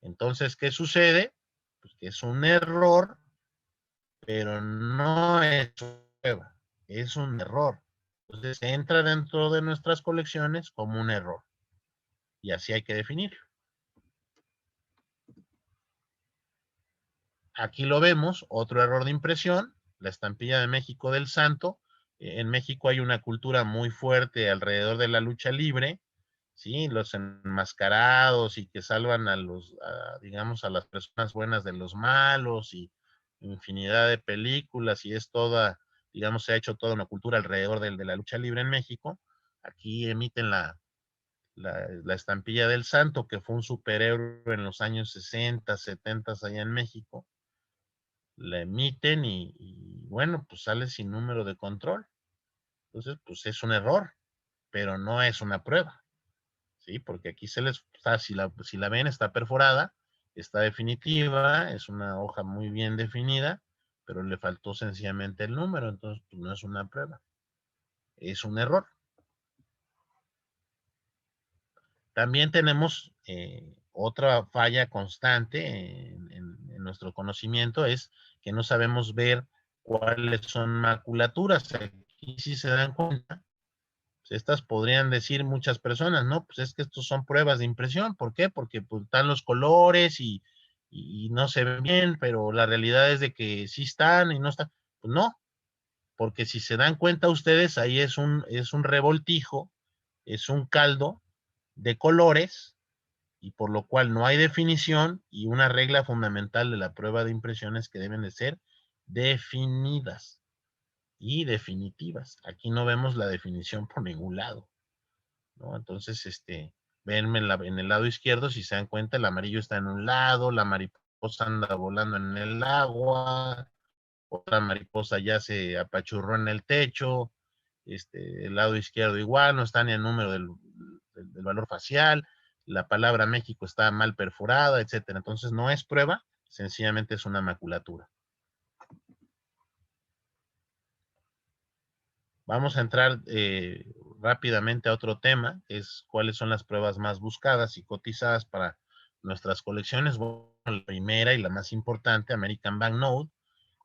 Entonces, ¿qué sucede? Pues que es un error, pero no es una prueba, es un error. Entonces, entra dentro de nuestras colecciones como un error. Y así hay que definirlo. Aquí lo vemos, otro error de impresión, la estampilla de México del Santo. En México hay una cultura muy fuerte alrededor de la lucha libre, ¿sí? Los enmascarados y que salvan digamos, a las personas buenas de los malos y infinidad de películas y es toda, digamos, se ha hecho toda una cultura alrededor de la lucha libre en México. Aquí emiten la estampilla del santo, que fue un superhéroe en los años 60, 70 allá en México. La emiten y bueno, pues sale sin número de control. Entonces, pues es un error, pero no es una prueba, ¿sí? Porque aquí se les, si la ven, está perforada, está definitiva, es una hoja muy bien definida, pero le faltó sencillamente el número, entonces pues no es una prueba, es un error. También tenemos otra falla constante en nuestro conocimiento, es que no sabemos ver cuáles son maculaturas. Aquí si se dan cuenta, pues estas podrían decir muchas personas, no, pues es que estos son pruebas de impresión. ¿Por qué? Porque pues, están los colores y no se ven bien, pero la realidad es de que sí están y no están. Pues no, porque si se dan cuenta ustedes, ahí es un revoltijo, es un caldo de colores, y por lo cual no hay definición, y una regla fundamental de la prueba de impresión es que deben de ser definidas y definitivas. Aquí no vemos la definición por ningún lado, ¿no? Entonces, ven en el lado izquierdo, si se dan cuenta, el amarillo está en un lado, la mariposa anda volando en el agua, otra mariposa ya se apachurró en el techo, el lado izquierdo igual, no está ni el número del valor facial, la palabra México está mal perforada, etcétera. Entonces no es prueba, sencillamente es una maculatura. Vamos a entrar rápidamente a otro tema, que es cuáles son las pruebas más buscadas y cotizadas para nuestras colecciones. Bueno, la primera y la más importante, American Banknote,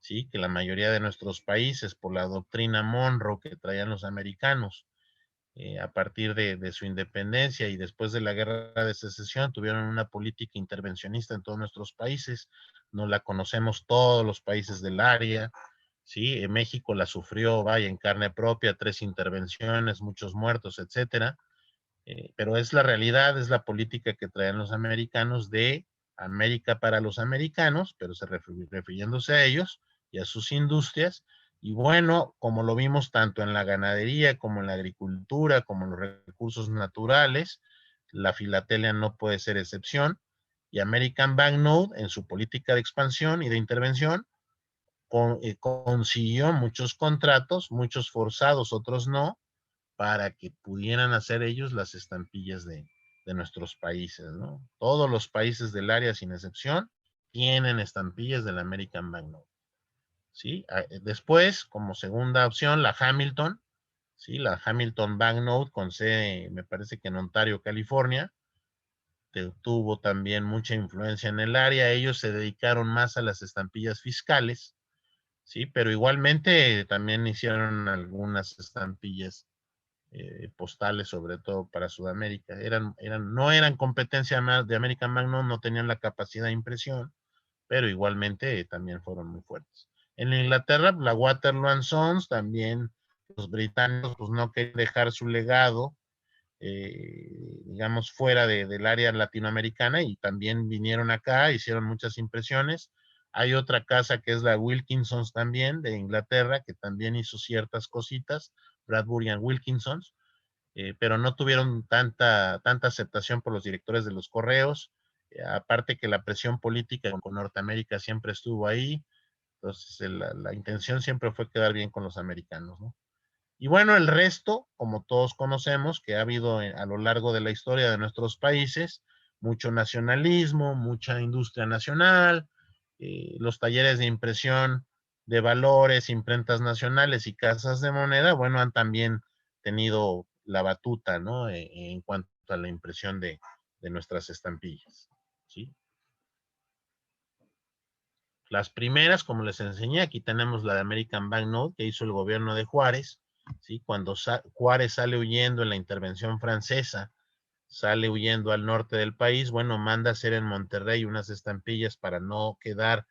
¿sí? Que la mayoría de nuestros países, por la doctrina Monroe que traían los americanos, a partir de su independencia y después de la guerra de secesión, tuvieron una política intervencionista en todos nuestros países. No la conocemos todos los países del área, ¿sí? En México la sufrió, vaya, en carne propia, 3 intervenciones, muchos muertos, etcétera. Pero es la realidad, es la política que traen los americanos de América para los americanos, pero refiriéndose a ellos y a sus industrias. Y bueno, como lo vimos tanto en la ganadería como en la agricultura, como en los recursos naturales, la filatelia no puede ser excepción. Y American Banknote, en su política de expansión y de intervención, consiguió muchos contratos, muchos forzados, otros no, para que pudieran hacer ellos las estampillas de nuestros países, ¿no? Todos los países del área, sin excepción, tienen estampillas del American Banknote, ¿sí? Después, como segunda opción, la Hamilton, ¿sí? La Hamilton Banknote con sede, me parece que en Ontario, California, tuvo también mucha influencia en el área. Ellos se dedicaron más a las estampillas fiscales, ¿sí? Pero igualmente también hicieron algunas estampillas postales, sobre todo para Sudamérica. No eran competencia de American Banknote, no tenían la capacidad de impresión, pero igualmente también fueron muy fuertes. En Inglaterra, la Waterloo and Sons, también los británicos pues, no querían dejar su legado, digamos, fuera del área latinoamericana, y también vinieron acá, hicieron muchas impresiones. Hay otra casa que es la Wilkinsons también, de Inglaterra, que también hizo ciertas cositas, Bradbury and Wilkinsons, pero no tuvieron tanta aceptación por los directores de los correos, aparte que la presión política con Norteamérica siempre estuvo ahí, entonces la intención siempre fue quedar bien con los americanos, ¿no? Y bueno, el resto, como todos conocemos, que ha habido a lo largo de la historia de nuestros países, mucho nacionalismo, mucha industria nacional, los talleres de impresión de valores, imprentas nacionales y casas de moneda, bueno, han también tenido la batuta, ¿no? En cuanto a la impresión de nuestras estampillas, ¿sí? Las primeras, como les enseñé, aquí tenemos la de American Banknote que hizo el gobierno de Juárez, ¿sí? Cuando Juárez sale huyendo en la intervención francesa, sale huyendo al norte del país, bueno, manda hacer en Monterrey unas estampillas para no quedar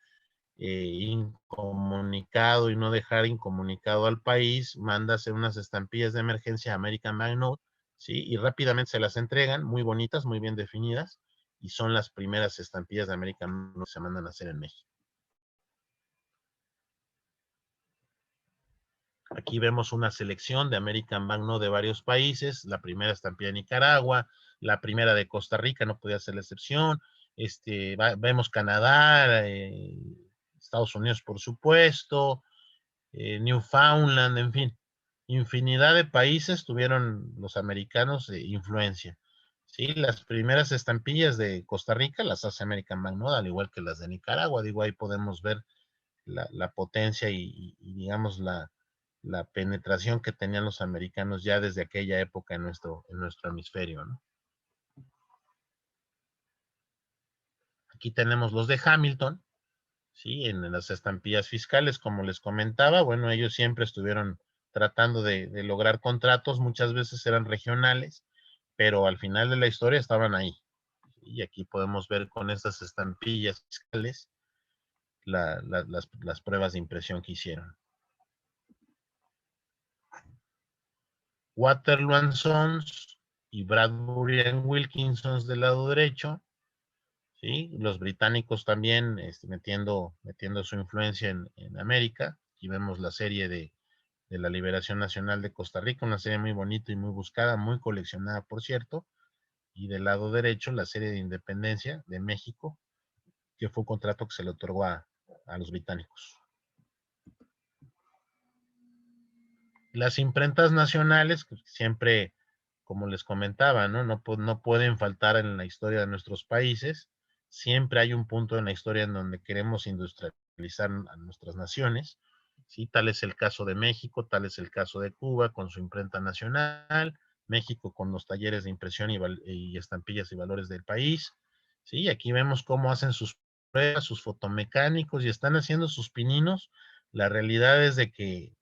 incomunicado y no dejar incomunicado al país, manda hacer unas estampillas de emergencia American Banknote, ¿sí? Y rápidamente se las entregan, muy bonitas, muy bien definidas, y son las primeras estampillas de American Banknote que se mandan a hacer en México. Aquí vemos una selección de American Banknote de varios países. La primera estampilla de Nicaragua, la primera de Costa Rica, no podía ser la excepción. Vemos Canadá, Estados Unidos, por supuesto, Newfoundland, en fin. Infinidad de países tuvieron los americanos influencia. Sí, las primeras estampillas de Costa Rica las hace American Banknote, al igual que las de Nicaragua. Digo, ahí podemos ver la potencia y digamos, la penetración que tenían los americanos ya desde aquella época en nuestro hemisferio, ¿no? Aquí tenemos los de Hamilton, ¿sí? En las estampillas fiscales, como les comentaba, bueno, ellos siempre estuvieron tratando de lograr contratos, muchas veces eran regionales, pero al final de la historia estaban ahí. Y aquí podemos ver con estas estampillas fiscales las pruebas de impresión que hicieron. Waterloo & Sons y Bradbury & Wilkinson del lado derecho, ¿sí? Los británicos también metiendo su influencia en América. Aquí vemos la serie de la Liberación Nacional de Costa Rica, una serie muy bonita y muy buscada, muy coleccionada, por cierto. Y del lado derecho, la serie de Independencia de México, que fue un contrato que se le otorgó a los británicos. Las imprentas nacionales, que siempre, como les comentaba, no pueden faltar en la historia de nuestros países. Siempre hay un punto en la historia en donde queremos industrializar a nuestras naciones. ¿Sí? Tal es el caso de México, tal es el caso de Cuba con su imprenta nacional, México con los talleres de impresión y estampillas y valores del país. ¿Sí? Aquí vemos cómo hacen sus pruebas, sus fotomecánicos y están haciendo sus pininos. La realidad es de que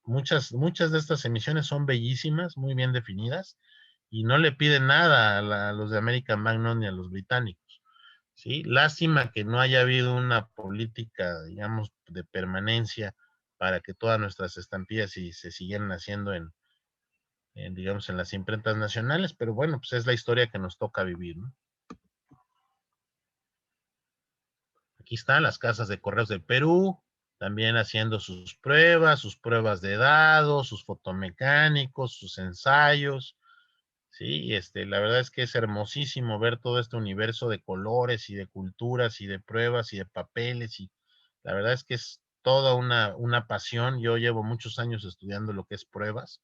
muchas de estas emisiones son bellísimas, muy bien definidas, y no le piden nada a los de American Banknote ni a los británicos. ¿Sí? Lástima que no haya habido una política, digamos, de permanencia para que todas nuestras estampillas se siguieran haciendo digamos, en las imprentas nacionales, pero bueno, pues es la historia que nos toca vivir, ¿no? Aquí están las casas de correos del Perú, también haciendo sus pruebas de dados, sus fotomecánicos, sus ensayos. Sí, la verdad es que es hermosísimo ver todo este universo de colores y de culturas y de pruebas y de papeles, y la verdad es que es toda una pasión. Yo llevo muchos años estudiando lo que es pruebas.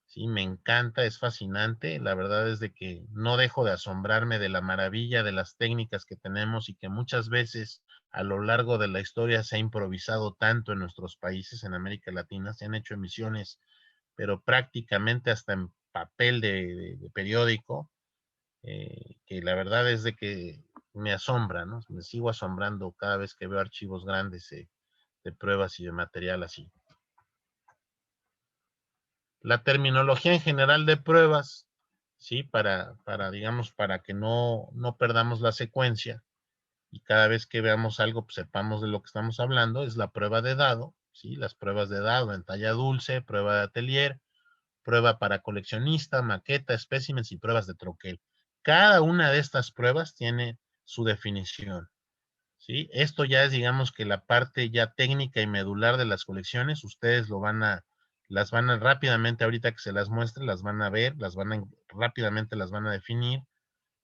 Sí, me encanta, es fascinante. La verdad es de que no dejo de asombrarme de la maravilla de las técnicas que tenemos y que muchas veces a lo largo de la historia se ha improvisado tanto en nuestros países, en América Latina. Se han hecho emisiones, pero prácticamente hasta en papel de periódico, que la verdad es de que me asombra, ¿no? Me sigo asombrando cada vez que veo archivos grandes de pruebas y de material así. La terminología en general de pruebas, ¿sí? Digamos, para que no perdamos la secuencia y cada vez que veamos algo, pues sepamos de lo que estamos hablando, es la prueba de dado, ¿sí? Las pruebas de dado en talla dulce, prueba de atelier, prueba para coleccionista, maqueta, espécimes y pruebas de troquel. Cada una de estas pruebas tiene su definición, ¿sí? Esto ya es, digamos, que la parte ya técnica y medular de las colecciones. Ustedes las van a rápidamente, ahorita que se las muestre, las van a ver, rápidamente las van a definir,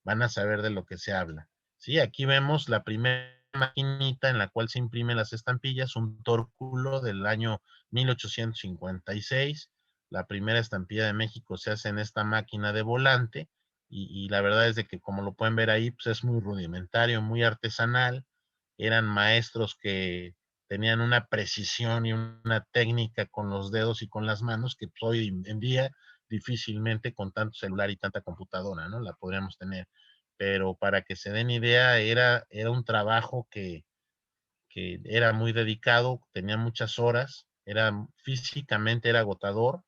van a saber de lo que se habla. ¿Sí? Aquí vemos la primera maquinita en la cual se imprimen las estampillas, un Tórculo del año 1856. La primera estampilla de México se hace en esta máquina de volante, y la verdad es de que, como lo pueden ver ahí, pues es muy rudimentario, muy artesanal. Eran maestros que tenían una precisión y una técnica con los dedos y con las manos que pues, hoy en día difícilmente con tanto celular y tanta computadora, ¿no? La podríamos tener. Pero para que se den idea, era un trabajo que era muy dedicado, tenía muchas horas, físicamente era agotador,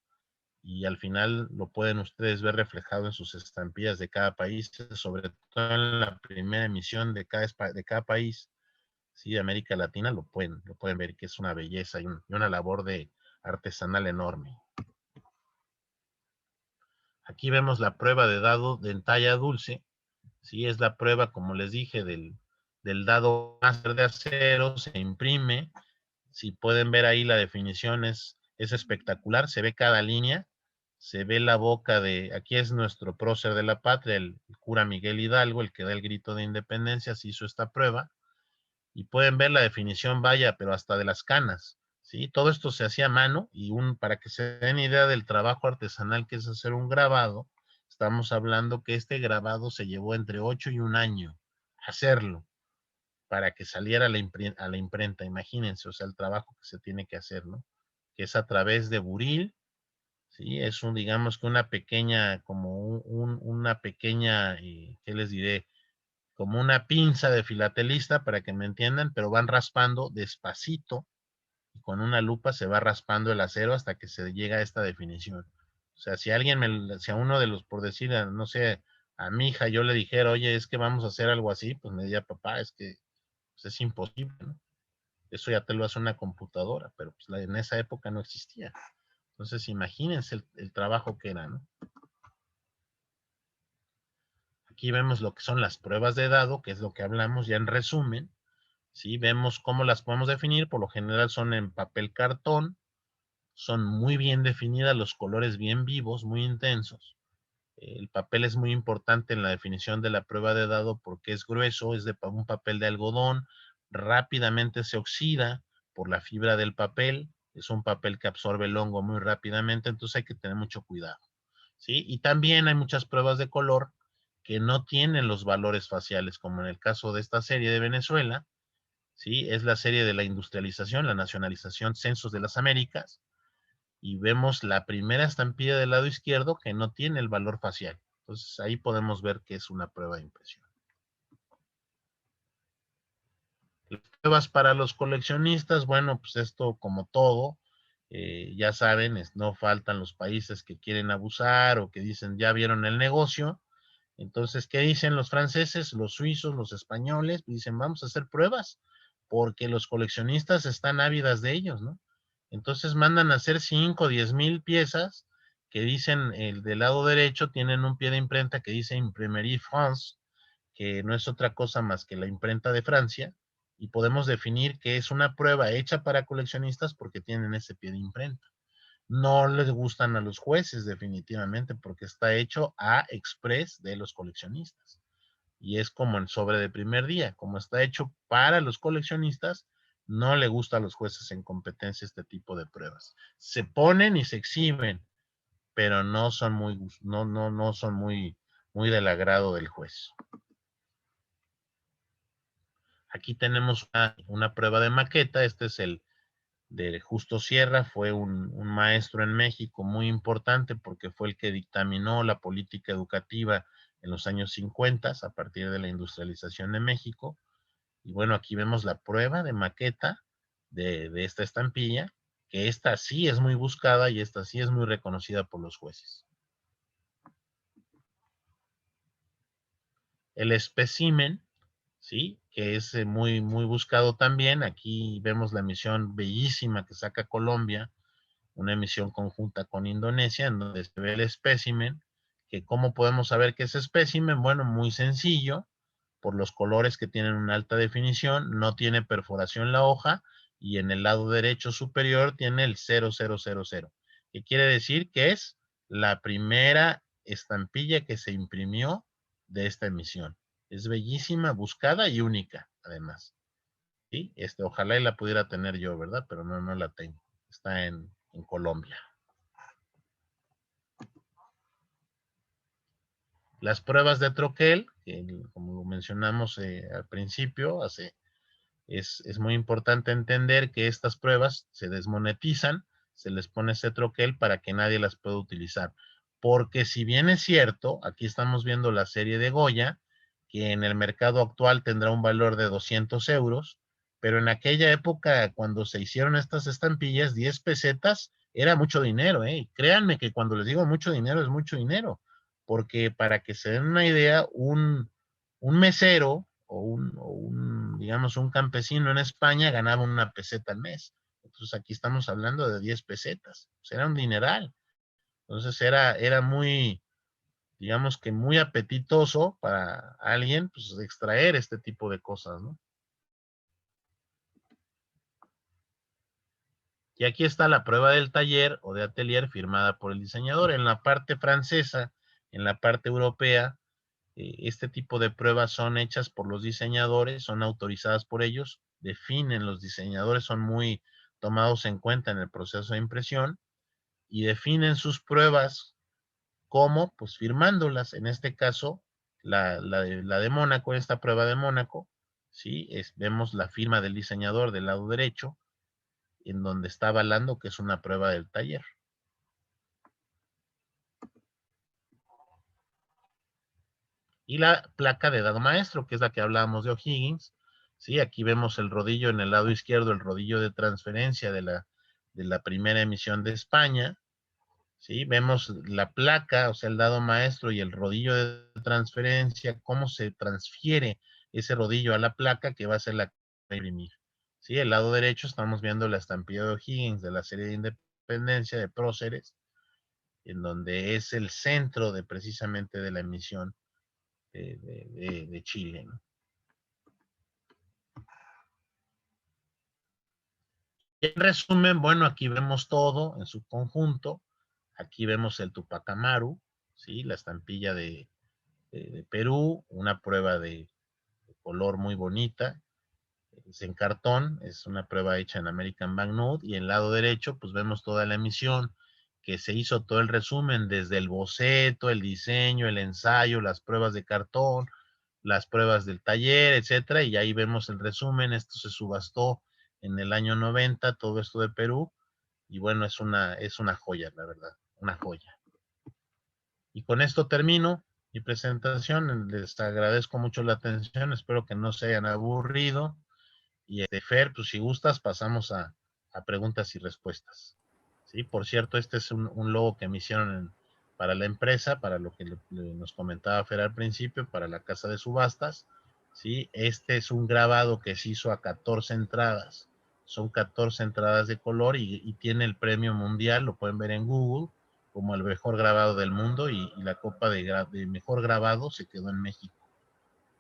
y al final lo pueden ustedes ver reflejado en sus estampillas de cada país, sobre todo en la primera emisión de cada país, sí, de América Latina, lo pueden ver que es una belleza y una labor artesanal enorme. Aquí vemos la prueba de dado de talla dulce. Sí, es la prueba, como les dije, del dado máster de acero. Se imprime. Si pueden ver ahí, la definición es Es espectacular, se ve cada línea, se ve la boca de, aquí es nuestro prócer de la patria, el cura Miguel Hidalgo, el que da el grito de independencia, se hizo esta prueba, y pueden ver la definición, vaya, pero hasta de las canas, ¿sí? Todo esto se hacía a mano, y para que se den idea del trabajo artesanal que es hacer un grabado, estamos hablando que este grabado se llevó entre 8 y 1 año hacerlo, para que saliera a la imprenta, imagínense, o sea, el trabajo que se tiene que hacer, ¿no? Que es a través de buril, ¿sí? Es digamos que una pequeña, como una pequeña, ¿qué les diré? Como una pinza de filatelista, para que me entiendan, pero van raspando despacito, y con una lupa se va raspando el acero hasta que se llega a esta definición. O sea, si si a uno de los, por decir, no sé, a mi hija yo le dijera, oye, es que vamos a hacer algo así, pues me diría, papá, es que pues, es imposible, ¿no? Eso ya te lo hace una computadora, pero pues en esa época no existía. Entonces, imagínense el trabajo que era, ¿no? Aquí vemos lo que son las pruebas de dado, que es lo que hablamos ya en resumen, ¿sí? Vemos cómo las podemos definir, por lo general son en papel cartón, son muy bien definidas, los colores bien vivos, muy intensos. El papel es muy importante en la definición de la prueba de dado porque es grueso, es de un papel de algodón, rápidamente se oxida por la fibra del papel, es un papel que absorbe el hongo muy rápidamente, entonces hay que tener mucho cuidado, ¿sí? Y también hay muchas pruebas de color que no tienen los valores faciales, como en el caso de esta serie de Venezuela, ¿sí? Es la serie de la industrialización, la nacionalización, Censos de las Américas, y vemos la primera estampilla del lado izquierdo que no tiene el valor facial. Entonces ahí podemos ver que es una prueba de impresión. Las pruebas para los coleccionistas, bueno, pues esto como todo, ya saben, no faltan los países que quieren abusar o que dicen ya vieron el negocio. Entonces, ¿qué dicen los franceses, los suizos, los españoles? Dicen, vamos a hacer pruebas porque los coleccionistas están ávidas de ellos, ¿no? Entonces mandan a hacer 5 o 10 mil piezas que dicen, el del lado derecho tienen un pie de imprenta que dice Imprimerie France, que no es otra cosa más que la imprenta de Francia, y podemos definir que es una prueba hecha para coleccionistas porque tienen ese pie de imprenta. No les gustan a los jueces definitivamente porque está hecho a express de los coleccionistas. Y es como el sobre de primer día, como está hecho para los coleccionistas, no le gusta a los jueces en competencia este tipo de pruebas. Se ponen y se exhiben, pero no son no son muy del agrado del juez. Aquí tenemos una prueba de maqueta. Este es el de Justo Sierra, fue un maestro en México muy importante porque fue el que dictaminó la política educativa en los años 50 a partir de la industrialización de México. Y bueno, aquí vemos la prueba de maqueta de esta estampilla, que esta sí es muy buscada y esta sí es muy reconocida por los jueces. El espécimen, ¿sí? Que es muy buscado también. Aquí vemos la emisión bellísima que saca Colombia, una emisión conjunta con Indonesia, en donde se ve el espécimen, que cómo podemos saber que es espécimen, bueno, muy sencillo, por los colores que tienen una alta definición, no tiene perforación la hoja, y en el lado derecho superior tiene el 0000, que quiere decir que es la primera estampilla que se imprimió de esta emisión. Es bellísima, buscada y única, además. ¿Sí? Ojalá y la pudiera tener yo, ¿verdad? Pero no la tengo. Está en Colombia. Las pruebas de troquel, que como mencionamos al principio, es muy importante entender que estas pruebas se desmonetizan, se les pone ese troquel para que nadie las pueda utilizar. Porque si bien es cierto, aquí estamos viendo la serie de Goya, que en el mercado actual tendrá un valor de 200 euros, pero en aquella época, cuando se hicieron estas estampillas, 10 pesetas era mucho dinero, ¿eh? Y créanme que cuando les digo mucho dinero, es mucho dinero, porque para que se den una idea, un mesero digamos, un campesino en España ganaba una peseta al mes. Entonces aquí estamos hablando de 10 pesetas. Pues era un dineral. Entonces era muy, digamos que muy apetitoso para alguien, pues, extraer este tipo de cosas, ¿no? Y aquí está la prueba del taller o de atelier firmada por el diseñador. En la parte francesa, en la parte europea, este tipo de pruebas son hechas por los diseñadores, son autorizadas por ellos, definen, los diseñadores son muy tomados en cuenta en el proceso de impresión y definen sus pruebas como, pues firmándolas. En este caso, la de Mónaco, esta prueba de Mónaco, ¿sí? Vemos la firma del diseñador del lado derecho, en donde está avalando que es una prueba del taller. Y la placa de dado maestro, que es la que hablábamos de O'Higgins, ¿sí? Aquí vemos el rodillo en el lado izquierdo, el rodillo de transferencia de la primera emisión de España, ¿sí? Vemos la placa, o sea, el dado maestro y el rodillo de transferencia, cómo se transfiere ese rodillo a la placa que va a ser la que va a imprimir, ¿sí? El lado derecho estamos viendo la estampilla de O'Higgins de la serie de Independencia de próceres, en donde es el centro de precisamente de la emisión de Chile, ¿no? En resumen, bueno, aquí vemos todo en su conjunto. Aquí vemos el Tupac Amaru, ¿sí? La estampilla de Perú, una prueba de color muy bonita. Es en cartón, es una prueba hecha en American Banknote. Y en el lado derecho, pues vemos toda la emisión, que se hizo todo el resumen, desde el boceto, el diseño, el ensayo, las pruebas de cartón, las pruebas del taller, etcétera, y ahí vemos el resumen. Esto se subastó en el año 90, todo esto de Perú, y bueno, es una joya, la verdad, una joya. Y con esto termino mi presentación. Les agradezco mucho la atención, espero que no se hayan aburrido, y Fer, pues si gustas, pasamos a preguntas y respuestas. Sí, por cierto, este es un logo que me hicieron para la empresa, para lo que nos comentaba Fer al principio, para la casa de subastas. Sí, este es un grabado que se hizo a 14 entradas. Son 14 entradas de color y tiene el premio mundial, lo pueden ver en Google, como el mejor grabado del mundo, y la copa de mejor grabado se quedó en México.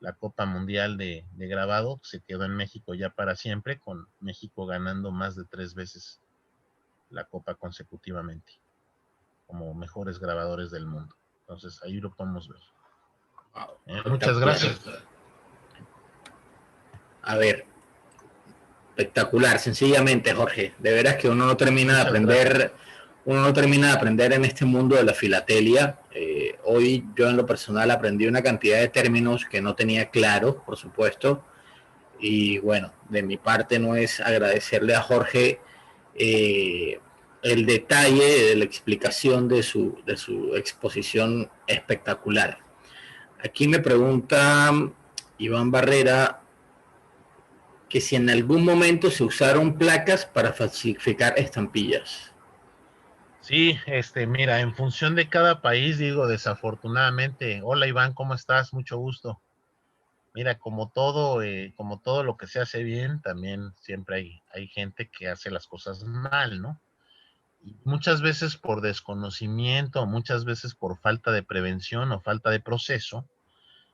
La Copa Mundial de grabado se quedó en México ya para siempre, con México ganando más de 3 veces la Copa consecutivamente, como mejores grabadores del mundo. Entonces, ahí lo podemos ver. Muchas gracias. A ver, espectacular, sencillamente, Jorge. De veras que uno no termina de aprender, uno no termina de aprender en este mundo de la filatelia. Hoy yo en lo personal aprendí una cantidad de términos que no tenía claros, por supuesto. Y bueno, de mi parte no es agradecerle a Jorge el detalle de la explicación de su exposición espectacular. Aquí me pregunta Iván Barrera que si en algún momento se usaron placas para falsificar estampillas. Sí, mira, en función de cada país, digo, desafortunadamente. Hola Iván, ¿cómo estás? Mucho gusto. Mira, como todo lo que se hace bien, también siempre hay gente que hace las cosas mal, ¿no? Y muchas veces por desconocimiento, muchas veces por falta de prevención o falta de proceso,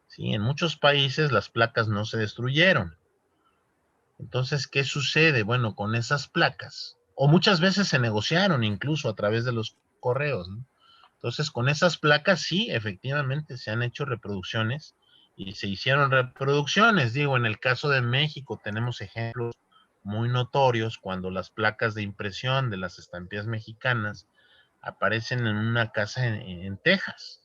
¿sí? En muchos países las placas no se destruyeron. Entonces, ¿qué sucede? Bueno, con esas placas, o muchas veces se negociaron incluso a través de los correos, ¿no? Entonces, con esas placas sí, efectivamente, se han hecho reproducciones y se hicieron reproducciones. Digo, en el caso de México tenemos ejemplos muy notorios cuando las placas de impresión de las estampillas mexicanas aparecen en una casa en Texas.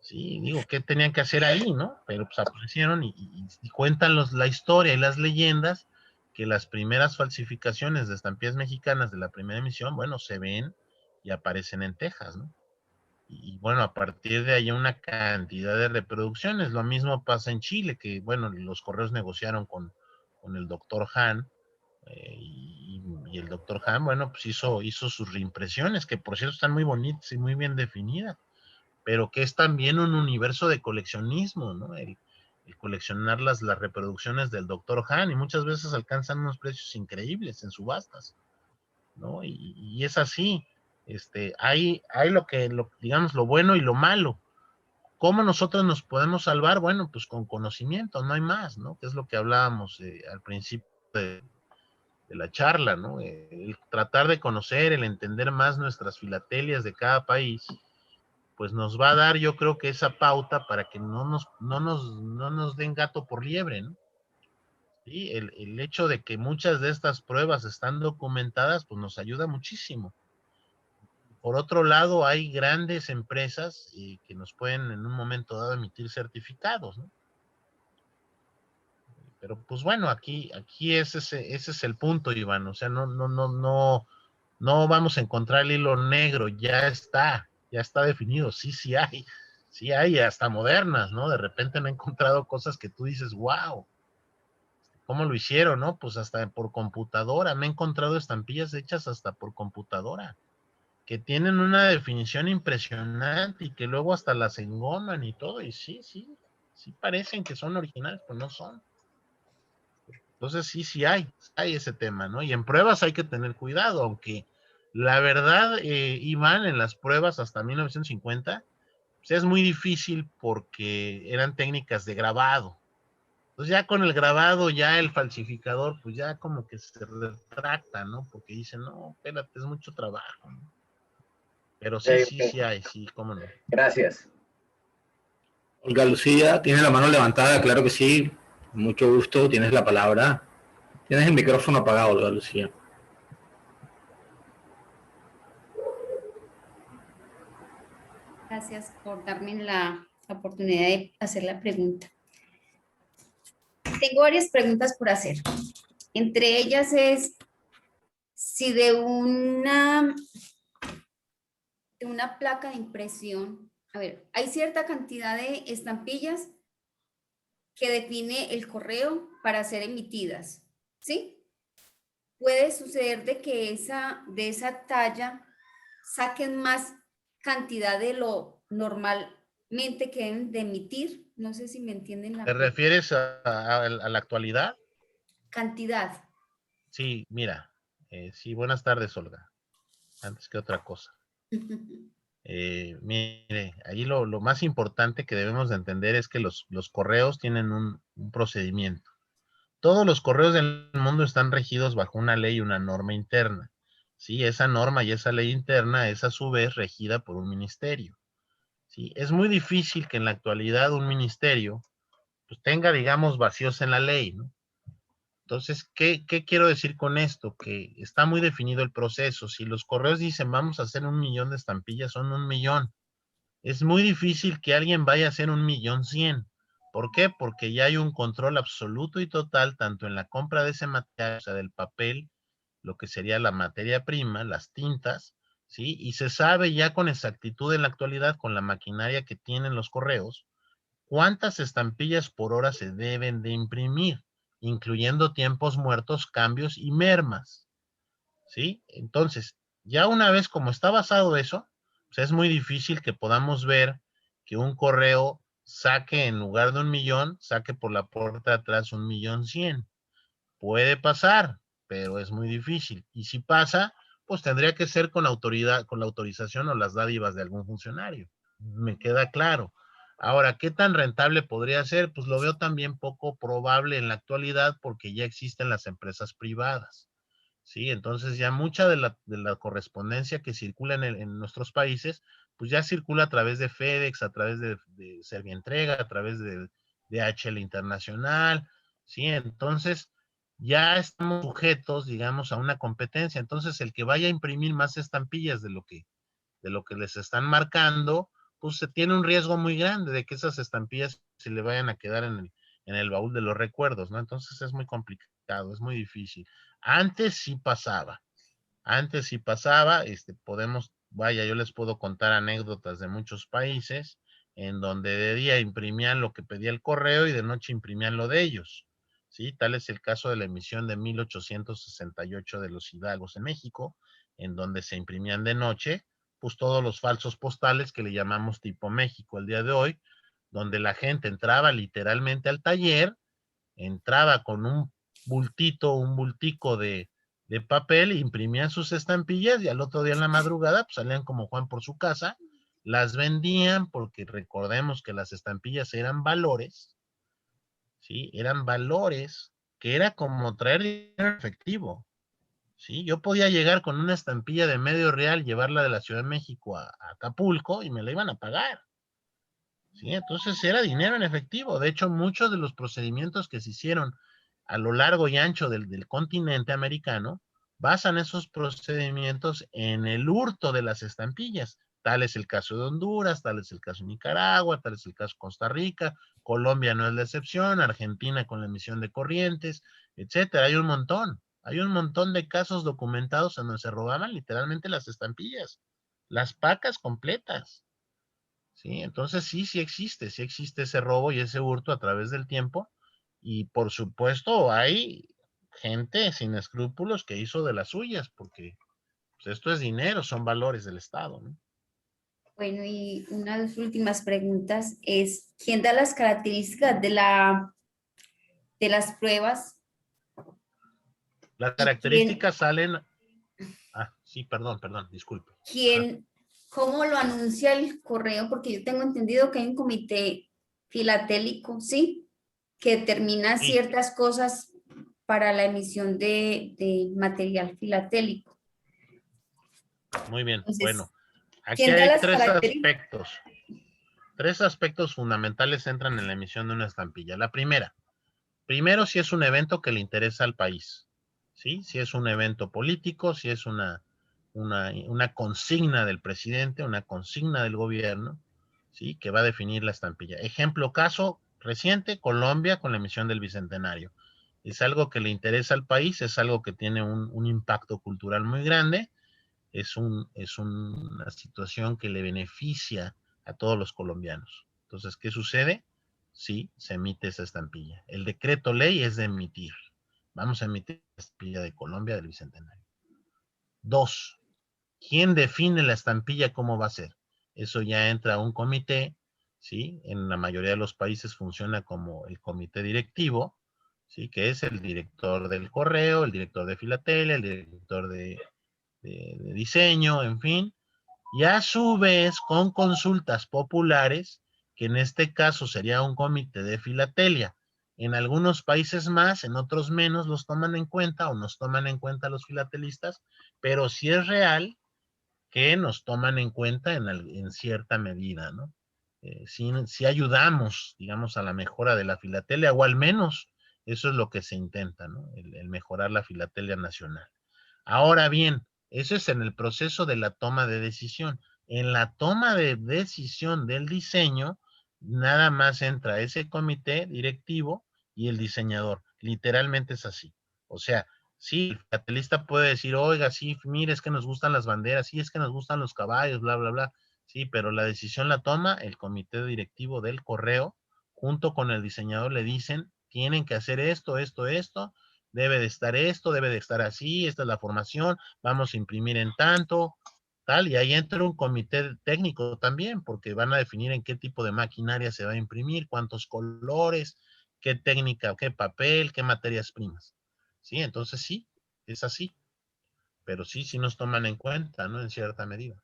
Sí, digo, ¿qué tenían que hacer ahí, no? Pero pues aparecieron y cuentan la historia y las leyendas que las primeras falsificaciones de estampillas mexicanas de la primera emisión, bueno, se ven y aparecen en Texas, ¿no? Y bueno, a partir de ahí una cantidad de reproducciones. Lo mismo pasa en Chile, que bueno, los correos negociaron con el doctor Han, y el doctor Han, bueno, pues hizo sus reimpresiones, que por cierto están muy bonitas y muy bien definidas, pero que es también un universo de coleccionismo, ¿no? El coleccionar las reproducciones del doctor Han, y muchas veces alcanzan unos precios increíbles en subastas, ¿no? Y es así. Hay digamos, lo bueno y lo malo. ¿Cómo nosotros nos podemos salvar? Bueno, pues con conocimiento, no hay más, ¿no? Que es lo que hablábamos al principio del la charla, ¿no? El tratar de conocer, el entender más nuestras filatelias de cada país, pues nos va a dar, yo creo que esa pauta para que no nos den gato por liebre, ¿no? Sí, el hecho de que muchas de estas pruebas están documentadas, pues nos ayuda muchísimo. Por otro lado, hay grandes empresas que nos pueden en un momento dado emitir certificados, ¿no? Pero pues bueno, aquí ese es el punto, Iván. O sea, no vamos a encontrar el hilo negro, ya está definido. Sí hay, hasta modernas, ¿no? De repente me he encontrado cosas que tú dices, wow, ¿cómo lo hicieron, no? Pues hasta por computadora, me he encontrado estampillas hechas hasta por computadora, que tienen una definición impresionante y que luego hasta las engoman y todo, y sí parecen que son originales, pues no son. Entonces sí hay ese tema, ¿no? Y en pruebas hay que tener cuidado, aunque la verdad, Iván, en las pruebas hasta 1950, pues es muy difícil porque eran técnicas de grabado. Entonces ya con el grabado, ya el falsificador, pues ya como que se retracta, ¿no? Porque dice, no, espérate, es mucho trabajo, ¿no? Pero sí hay, sí, cómo no. Gracias. Olga Lucía, tiene la mano levantada, claro que sí. Mucho gusto, tienes la palabra. Tienes el micrófono apagado, Olga Lucía. Gracias por darme la oportunidad de hacer la pregunta. Tengo varias preguntas por hacer. Entre ellas es si de una placa de impresión, a ver, hay cierta cantidad de estampillas que define el correo para ser emitidas, ¿sí? Puede suceder de que de esa talla saquen más cantidad de lo normalmente que deben de emitir. No sé si me entienden la ¿Te refieres a la actualidad? cantidad. Sí, mira, sí, buenas tardes, Olga, antes que otra cosa. Mire, ahí lo más importante que debemos de entender es que los correos tienen un procedimiento. Todos los correos del mundo están regidos bajo una ley y una norma interna. Sí, esa norma y esa ley interna es a su vez regida por un ministerio. Sí, es muy difícil que en la actualidad un ministerio pues tenga, digamos, vacíos en la ley, ¿no? Entonces, ¿qué quiero decir con esto? Que está muy definido el proceso. Si los correos dicen vamos a hacer 1,000,000 de estampillas, son 1,000,000. Es muy difícil que alguien vaya a hacer 1,100,000. ¿Por qué? Porque ya hay un control absoluto y total, tanto en la compra de ese material, o sea, del papel, lo que sería la materia prima, las tintas, ¿sí? Y se sabe ya con exactitud en la actualidad, con la maquinaria que tienen los correos, cuántas estampillas por hora se deben de imprimir, incluyendo tiempos muertos, cambios y mermas, ¿sí? Entonces, ya una vez como está basado eso, pues es muy difícil que podamos ver que un correo saque en lugar de 1,000,000, saque por la puerta de atrás 1,100,000. Puede pasar, pero es muy difícil. Y si pasa, pues tendría que ser con autoridad, con la autorización o las dádivas de algún funcionario. Me queda claro. Ahora, ¿qué tan rentable podría ser? Pues lo veo también poco probable en la actualidad porque ya existen las empresas privadas. Sí, entonces ya mucha de la correspondencia que circula en nuestros países, pues ya circula a través de FedEx, a través de Servientrega, a través de DHL Internacional, ¿sí? Entonces ya estamos sujetos, digamos, a una competencia. Entonces el que vaya a imprimir más estampillas de lo que les están marcando, pues se tiene un riesgo muy grande de que esas estampillas se le vayan a quedar en el baúl de los recuerdos, ¿no? Entonces es muy complicado, es muy difícil. Antes sí pasaba, vaya, yo les puedo contar anécdotas de muchos países en donde de día imprimían lo que pedía el correo y de noche imprimían lo de ellos, ¿sí? Tal es el caso de la emisión de 1868 de los Hidalgos en México, en donde se imprimían de noche, pues todos los falsos postales que le llamamos tipo México el día de hoy, donde la gente entraba literalmente al taller, entraba con un bultico de papel, imprimían sus estampillas y al otro día en la madrugada pues salían como Juan por su casa, las vendían porque recordemos que las estampillas eran valores, ¿sí? Eran valores que era como traer dinero efectivo. ¿sí? Yo podía llegar con una estampilla de medio real, llevarla de la Ciudad de México a Acapulco y me la iban a pagar, ¿sí? Entonces era dinero en efectivo. De hecho, muchos de los procedimientos que se hicieron a lo largo y ancho del continente americano basan esos procedimientos en el hurto de las estampillas. Tal es el caso de Honduras, tal es el caso de Nicaragua, tal es el caso de Costa Rica, Colombia no es la excepción, Argentina con la emisión de corrientes, etcétera. Hay un montón de casos documentados en donde se robaban literalmente las estampillas, las pacas completas. ¿Sí? Entonces sí existe ese robo y ese hurto a través del tiempo. Y por supuesto hay gente sin escrúpulos que hizo de las suyas, porque pues, esto es dinero, son valores del Estado, ¿no? Bueno, y una de las últimas preguntas es, ¿quién da las características de las pruebas Las y características salen... Ah, sí, perdón, disculpe. Ajá. cómo lo anuncia el correo? Porque yo tengo entendido que hay un comité filatélico, ¿sí? Que determina Sí, ciertas cosas para la emisión de material filatélico. muy bien. Entonces, Bueno, aquí ¿quién da hay las características? tres aspectos fundamentales entran en la emisión de una estampilla. La primero, si es un evento que le interesa al país, ¿sí? Si es un evento político, si es una consigna del presidente, una consigna del gobierno, ¿sí? Que va a definir la estampilla. Ejemplo, caso reciente, Colombia con la emisión del Bicentenario. Es algo que le interesa al país, es algo que tiene un impacto cultural muy grande, es una situación que le beneficia a todos los colombianos. Entonces, ¿qué sucede? Sí, se emite esa estampilla. El decreto ley es de emitir. Vamos a emitir la estampilla de Colombia del Bicentenario. 2. ¿Quién define la estampilla cómo va a ser? Eso ya entra a un comité, ¿sí? En la mayoría de los países funciona como el comité directivo, ¿sí? Que es el director del correo, el director de filatelia, el director de diseño, en fin, y a su vez con consultas populares, que en este caso sería un comité de filatelia. En algunos países más, en otros menos, los toman en cuenta o nos toman en cuenta los filatelistas, pero sí es real que nos toman en cuenta en cierta medida, ¿no? Sí ayudamos, digamos, a la mejora de la filatelia, o al menos eso es lo que se intenta, ¿no? El mejorar la filatelia nacional. Ahora bien, eso es en el proceso de la toma de decisión. En la toma de decisión del diseño, nada más entra ese comité directivo y el diseñador. Literalmente es así. O sea, sí, el filatelista puede decir, oiga, sí, mire, es que nos gustan las banderas, sí, es que nos gustan los caballos, bla, bla, bla. Sí, pero la decisión la toma el comité directivo del correo, junto con el diseñador le dicen, tienen que hacer esto, debe de estar esto, debe de estar así, esta es la formación, vamos a imprimir en tanto, tal, y ahí entra un comité técnico también, porque van a definir en qué tipo de maquinaria se va a imprimir, cuántos colores, qué técnica, qué papel, qué materias primas. Sí, entonces sí, es así, pero sí nos toman en cuenta, ¿no? En cierta medida.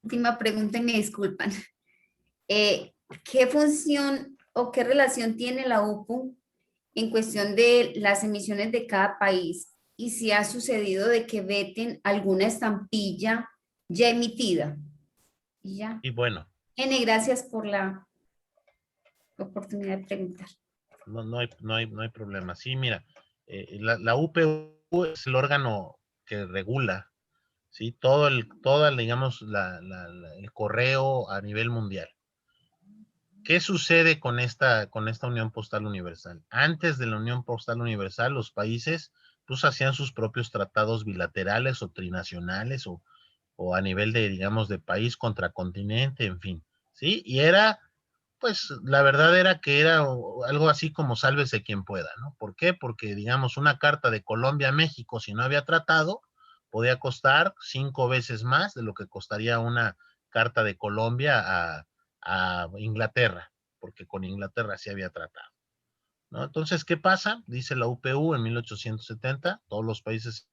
Última pregunta y me disculpan. ¿Qué función o qué relación tiene la UPU en cuestión de las emisiones de cada país? Y si ha sucedido de que veten alguna estampilla ya emitida. Y ya. Y bueno, Gracias por la oportunidad de preguntar. no hay problema. Sí, mira, la UPU es el órgano que regula, ¿sí? Digamos, el correo a nivel mundial. ¿Qué sucede con esta Unión Postal Universal? Antes de la Unión Postal Universal, los países pues hacían sus propios tratados bilaterales o trinacionales o a nivel de, digamos, de país contra continente, en fin, ¿sí? Y era, pues, la verdad era que era algo así como sálvese quien pueda, ¿no? ¿Por qué? Porque, digamos, una carta de Colombia a México, si no había tratado, podía costar 5 veces más de lo que costaría una carta de Colombia a Inglaterra, porque con Inglaterra sí había tratado, ¿no? Entonces, ¿qué pasa? Dice la UPU en 1870, todos los países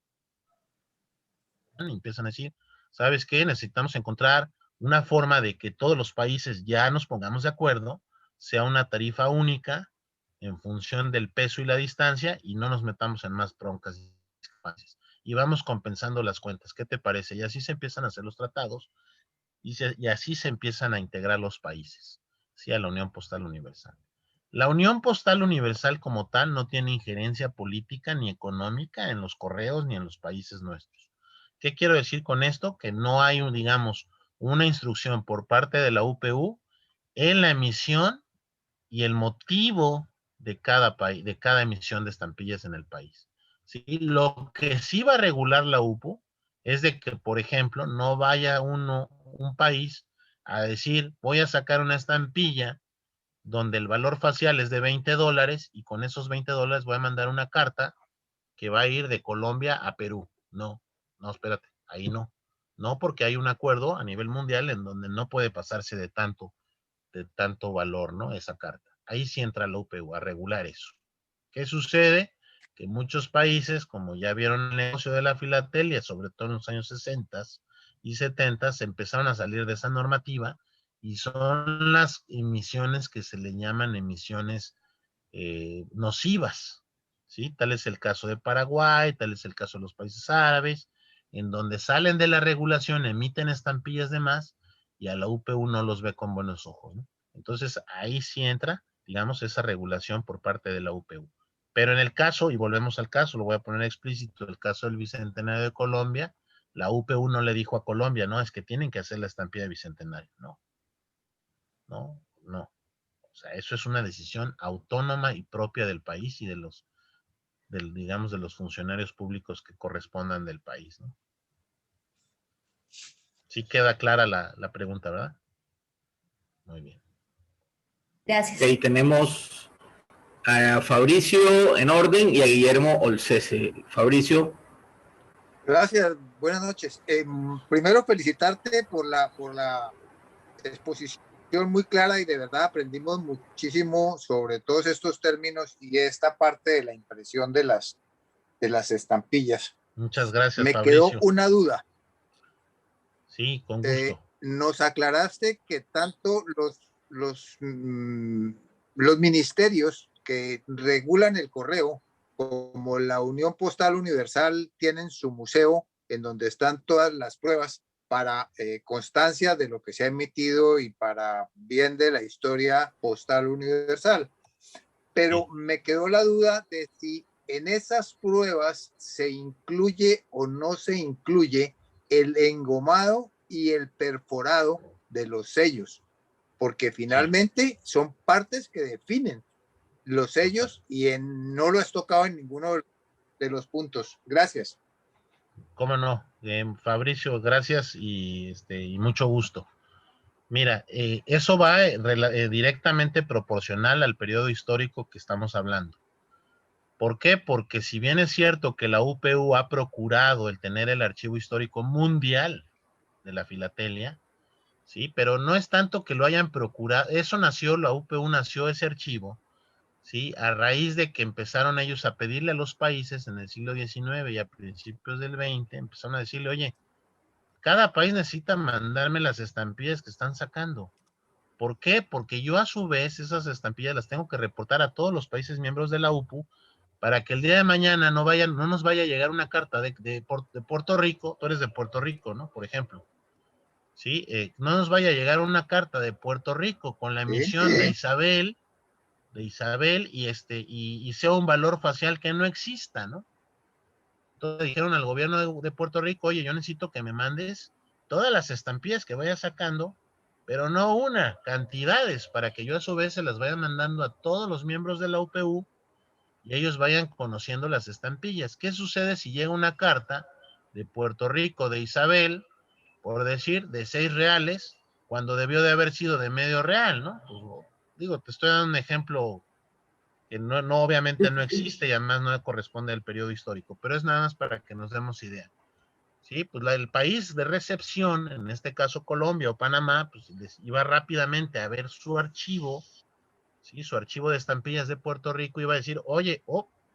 empiezan a decir, ¿sabes qué? Necesitamos encontrar una forma de que todos los países ya nos pongamos de acuerdo, sea una tarifa única en función del peso y la distancia y no nos metamos en más broncas y discrepancias. y vamos compensando las cuentas. ¿Qué te parece? Y así se empiezan a hacer los tratados y así se empiezan a integrar los países, ¿sí? A la Unión Postal Universal. La Unión Postal Universal como tal no tiene injerencia política ni económica en los correos ni en los países nuestros. ¿Qué quiero decir con esto? Que no hay, digamos, una instrucción por parte de la UPU en la emisión y el motivo de cada país, de cada emisión de estampillas en el país. ¿Sí? Lo que sí va a regular la UPU es de que, por ejemplo, no vaya un país a decir, voy a sacar una estampilla donde el valor facial es de $20 y con esos $20 voy a mandar una carta que va a ir de Colombia a Perú. No, no, espérate, ahí no. No, porque hay un acuerdo a nivel mundial en donde no puede pasarse de tanto valor, ¿no? Esa carta. Ahí sí entra la UPU a regular eso. ¿Qué sucede? Que muchos países, como ya vieron el negocio de la filatelia, sobre todo en los años 60 y 70, se empezaron a salir de esa normativa y son las emisiones que se le llaman emisiones nocivas, ¿sí? Tal es el caso de Paraguay, tal es el caso de los países árabes, en donde salen de la regulación, emiten estampillas de más y a la UPU no los ve con buenos ojos, ¿no? Entonces ahí sí entra, digamos, esa regulación por parte de la UPU. Pero en el caso, y volvemos al caso, lo voy a poner explícito, el caso del Bicentenario de Colombia, la UPU no le dijo a Colombia, no, es que tienen que hacer la estampilla de Bicentenario, no, no, no. O sea, eso es una decisión autónoma y propia del país y digamos, de los funcionarios públicos que correspondan del país, ¿no? Sí queda clara la pregunta, ¿verdad? Muy bien. Gracias. Ok, tenemos a Fabricio en orden y a Guillermo Olcese. Fabricio. Gracias, buenas noches. Primero felicitarte por la exposición muy clara y de verdad aprendimos muchísimo sobre todos estos términos y esta parte de la impresión de las estampillas. Muchas gracias, Me quedó Fabricio. una duda. Sí, con gusto. Nos aclaraste que tanto los ministerios que regulan el correo como la Unión Postal Universal tienen su museo en donde están todas las pruebas para constancia de lo que se ha emitido y para bien de la historia postal universal. Pero Sí. me quedó la duda de si en esas pruebas se incluye o no se incluye el engomado y el perforado de los sellos, porque finalmente son partes que definen los sellos y no lo has tocado en ninguno de los puntos. Gracias. ¿Cómo no? Fabricio, gracias y mucho gusto. Mira, eso va directamente proporcional al periodo histórico que estamos hablando. ¿Por qué? Porque si bien es cierto que la UPU ha procurado el tener el archivo histórico mundial de la filatelia, ¿sí? Pero no es tanto que lo hayan procurado, eso nació, la UPU nació ese archivo, ¿sí? A raíz de que empezaron ellos a pedirle a los países en el siglo XIX y a principios del XX, empezaron a decirle, oye, cada país necesita mandarme las estampillas que están sacando. ¿Por qué? Porque yo a su vez esas estampillas las tengo que reportar a todos los países miembros de la UPU para que el día de mañana no nos vaya a llegar una carta de Puerto Rico, tú eres de Puerto Rico, ¿no? Por ejemplo, ¿sí? No nos vaya a llegar una carta de Puerto Rico con la emisión de Isabel y sea un valor facial que no exista, ¿no? Entonces dijeron al gobierno de Puerto Rico, oye, yo necesito que me mandes todas las estampillas que vayas sacando, pero no una, cantidades, para que yo a su vez se las vaya mandando a todos los miembros de la UPU y ellos vayan conociendo las estampillas. ¿Qué sucede si llega una carta de Puerto Rico, de Isabel, por decir, de $6, cuando debió de haber sido de medio real, ¿no? Pues, digo, te estoy dando un ejemplo que no obviamente no existe y además no corresponde al periodo histórico, pero es nada más para que nos demos idea. Sí, pues el país de recepción, en este caso Colombia o Panamá, pues iba rápidamente a ver su archivo, ¿sí? Su archivo de estampillas de Puerto Rico, iba a decir, oye,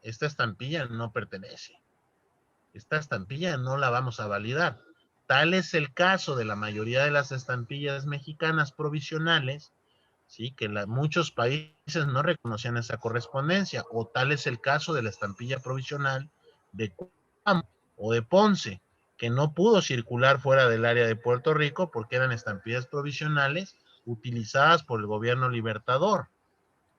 esta estampilla no pertenece, esta estampilla no la vamos a validar. Tal es el caso de la mayoría de las estampillas mexicanas provisionales, ¿sí? Que muchos países no reconocían esa correspondencia, o tal es el caso de la estampilla provisional de Cuam, o de Ponce, que no pudo circular fuera del área de Puerto Rico porque eran estampillas provisionales utilizadas por el gobierno libertador.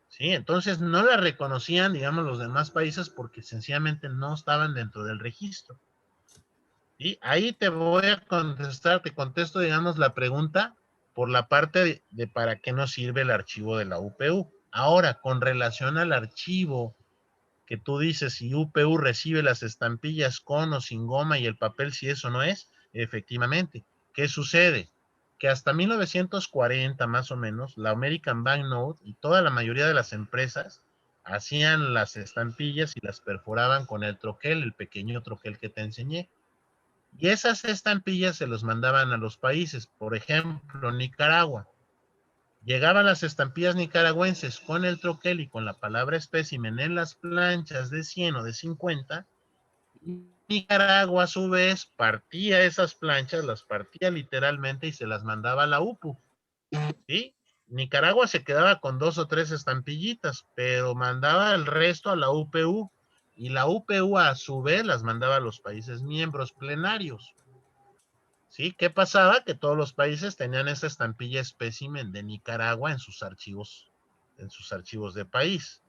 ¿Sí? Entonces no la reconocían, digamos, los demás países porque sencillamente no estaban dentro del registro. Y ahí te voy a contestar, te contesto, digamos, la pregunta por la parte de para qué nos sirve el archivo de la UPU. Ahora, con relación al archivo que tú dices, si UPU recibe las estampillas con o sin goma y el papel si eso no es, efectivamente. ¿Qué sucede? Que hasta 1940 más o menos, la American Banknote y toda la mayoría de las empresas hacían las estampillas y las perforaban con el troquel, el pequeño troquel que te enseñé. Y esas estampillas se los mandaban a los países, por ejemplo, Nicaragua. Llegaban las estampillas nicaragüenses con el troquel y con la palabra espécimen en las planchas de 100 o de 50. Nicaragua a su vez partía esas planchas, las partía literalmente y se las mandaba a la UPU. ¿Sí? Nicaragua se quedaba con 2 o 3 estampillitas, pero mandaba el resto a la UPU y la UPU a su vez las mandaba a los países miembros plenarios. ¿Sí? ¿Qué pasaba? Que todos los países tenían esa estampilla espécimen de Nicaragua en sus archivos de país.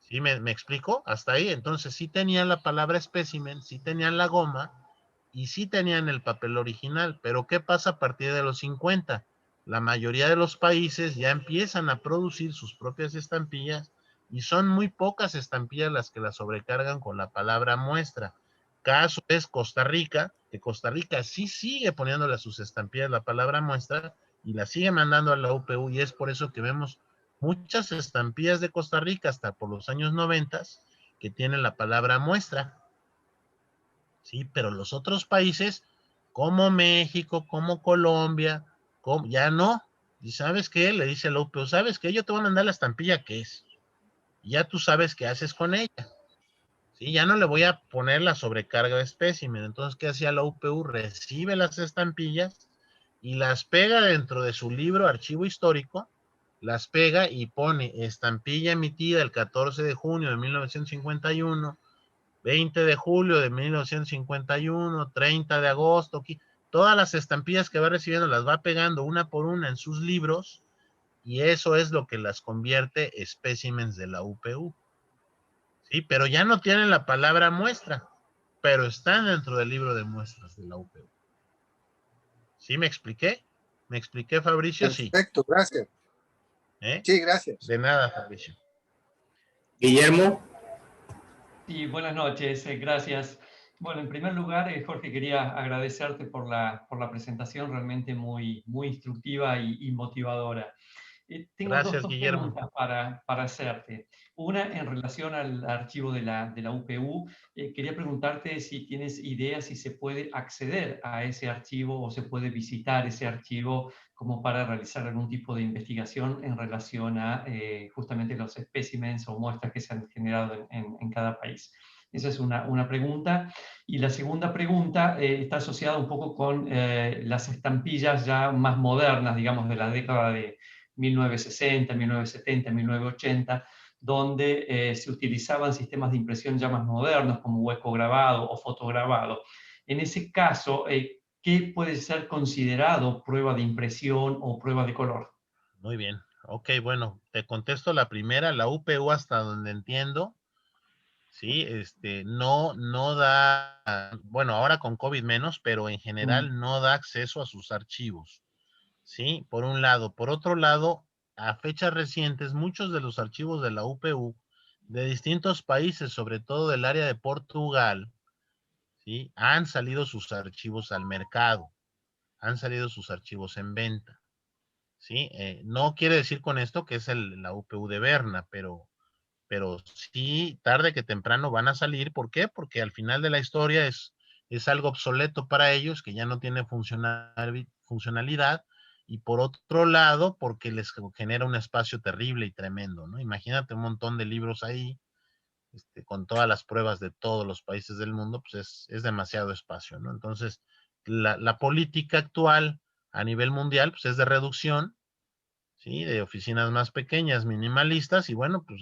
¿Sí? ¿Me explico? Hasta ahí. Entonces sí tenían la palabra espécimen, sí tenían la goma y sí tenían el papel original. Pero ¿qué pasa a partir de los 50? La mayoría de los países ya empiezan a producir sus propias estampillas y son muy pocas estampillas las que las sobrecargan con la palabra muestra. Caso es Costa Rica, que Costa Rica sí sigue poniéndole a sus estampillas la palabra muestra y la sigue mandando a la UPU y es por eso que vemos muchas estampillas de Costa Rica hasta por los años 90 que tienen la palabra muestra. Sí, pero los otros países, como México, como Colombia, ya no. ¿Y sabes qué? Le dice la UPU, ¿sabes qué? Yo te voy a mandar la estampilla que es. Y ya tú sabes qué haces con ella. Sí, ya no le voy a poner la sobrecarga de espécimen. Entonces, ¿qué hacía la UPU? Recibe las estampillas y las pega dentro de su libro archivo histórico, las pega y pone estampilla emitida el 14 de junio de 1951, 20 de julio de 1951, 30 de agosto, todas las estampillas que va recibiendo las va pegando una por una en sus libros y eso es lo que las convierte espécimens de la UPU. Sí, pero ya no tienen la palabra muestra, pero están dentro del libro de muestras de la UPU. ¿Sí me expliqué? ¿Me expliqué, Fabricio? Sí. Perfecto, gracias. Sí, gracias. De nada, Fabricio. Guillermo. Sí, buenas noches, gracias. Bueno, en primer lugar, Jorge, quería agradecerte por la presentación realmente muy instructiva y motivadora. Tengo Gracias, dos Guillermo. preguntas para hacerte. Una en relación al archivo de la UPU. Quería preguntarte si tienes idea si se puede acceder a ese archivo o se puede visitar ese archivo como para realizar algún tipo de investigación en relación a justamente los espécimens o muestras que se han generado en cada país. Esa es una pregunta. Y la segunda pregunta está asociada un poco con las estampillas ya más modernas, digamos, de la década de 1960, 1970, 1980, donde se utilizaban sistemas de impresión ya más modernos, como hueco grabado o fotograbado. En ese caso, ¿qué puede ser considerado prueba de impresión o prueba de color? Muy bien. Ok, bueno, te contesto la primera. La UPU, hasta donde entiendo, sí, no da, bueno, ahora con COVID menos, pero en general no da acceso a sus archivos. Sí, por un lado. Por otro lado, a fechas recientes, muchos de los archivos de la UPU de distintos países, sobre todo del área de Portugal, ¿sí? Han salido sus archivos al mercado, han salido sus archivos en venta. ¿Sí? No quiere decir con esto que es la UPU de Berna, pero sí, tarde que temprano van a salir. ¿Por qué? Porque al final de la historia es algo obsoleto para ellos, que ya no tiene funcionalidad, y por otro lado, porque les genera un espacio terrible y tremendo, ¿no? Imagínate un montón de libros ahí, con todas las pruebas de todos los países del mundo, pues es demasiado espacio, ¿no? Entonces, la política actual a nivel mundial, pues es de reducción, ¿sí? De oficinas más pequeñas, minimalistas, y bueno, pues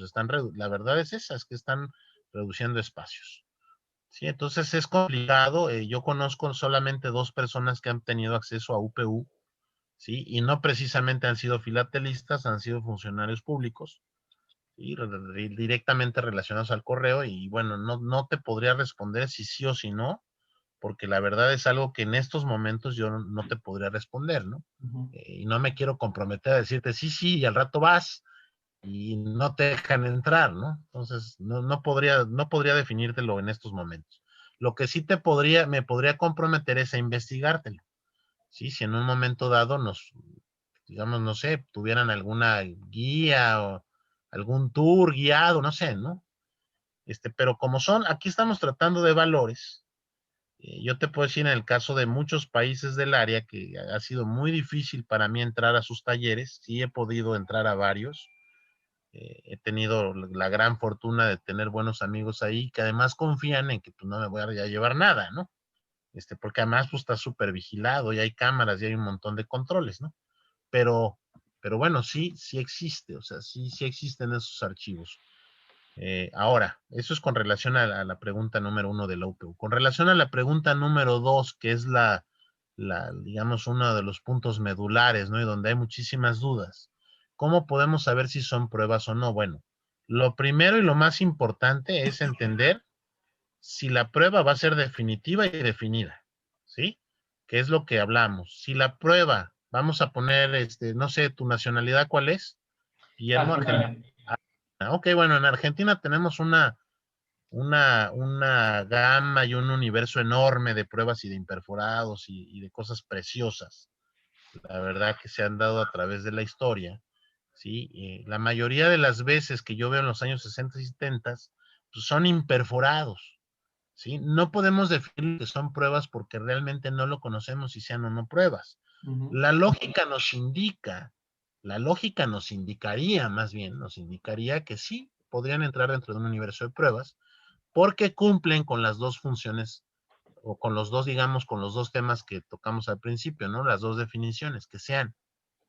la verdad es esa, es que están reduciendo espacios, Sí, entonces es complicado. Yo conozco solamente 2 personas que han tenido acceso a UPU, ¿sí? Y no precisamente han sido filatelistas, han sido funcionarios públicos, ¿sí? Directamente relacionados al correo, y bueno, no te podría responder si sí o si no, porque la verdad es algo que en estos momentos yo no te podría responder, ¿no? Ujú. Y no me quiero comprometer a decirte sí, sí, y al rato vas y no te dejan entrar, ¿no? Entonces, no podría definírtelo en estos momentos. Lo que sí me podría comprometer es a investigártelo, ¿sí? Si en un momento dado digamos, no sé, tuvieran alguna guía o algún tour guiado, no sé, ¿no? Pero aquí estamos tratando de valores. Yo te puedo decir en el caso de muchos países del área que ha sido muy difícil para mí entrar a sus talleres, sí he podido entrar a varios. He tenido la gran fortuna de tener buenos amigos ahí que además confían en que pues, no me voy a llevar nada, ¿no? Porque además pues, está súper vigilado y hay cámaras y hay un montón de controles, ¿no? Pero, pero bueno, sí existe, o sea, sí existen esos archivos. Ahora, eso es con relación a la pregunta número 1 de la UPU. Con relación a la pregunta número 2, que es digamos, uno de los puntos medulares, ¿no? Y donde hay muchísimas dudas. ¿Cómo podemos saber si son pruebas o no? Bueno, lo primero y lo más importante es entender si la prueba va a ser definitiva y definida, ¿sí? ¿Qué es lo que hablamos? Si la prueba, vamos a poner, no sé, ¿tu nacionalidad cuál es? Guillermo, Argentina. Ok, bueno, en Argentina tenemos una gama y un universo enorme de pruebas y de imperforados y de cosas preciosas, la verdad que se han dado a través de la historia, ¿sí? La mayoría de las veces que yo veo en los años 60 y 70, pues son imperforados, ¿sí? No podemos definir que son pruebas porque realmente no lo conocemos si sean o no pruebas. Ujú. La lógica nos indica, la lógica nos indicaría, más bien, nos indicaría que sí podrían entrar dentro de un universo de pruebas porque cumplen con las dos funciones o con los dos, digamos, con los dos temas que tocamos al principio, ¿no? Las dos definiciones, que sean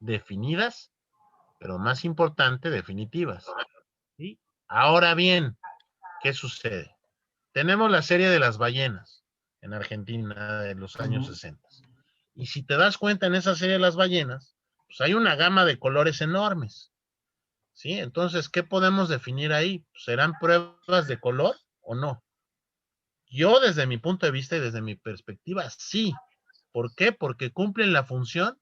definidas, pero más importante, definitivas, ¿sí? Ahora bien, ¿qué sucede? Tenemos la serie de las ballenas en Argentina de los años Ujú. 60. Y si te das cuenta en esa serie de las ballenas, pues hay una gama de colores enormes, ¿sí? Entonces, ¿qué podemos definir ahí? ¿Serán pruebas de color o no? Yo desde mi punto de vista y desde mi perspectiva, sí. ¿Por qué? Porque cumplen la función,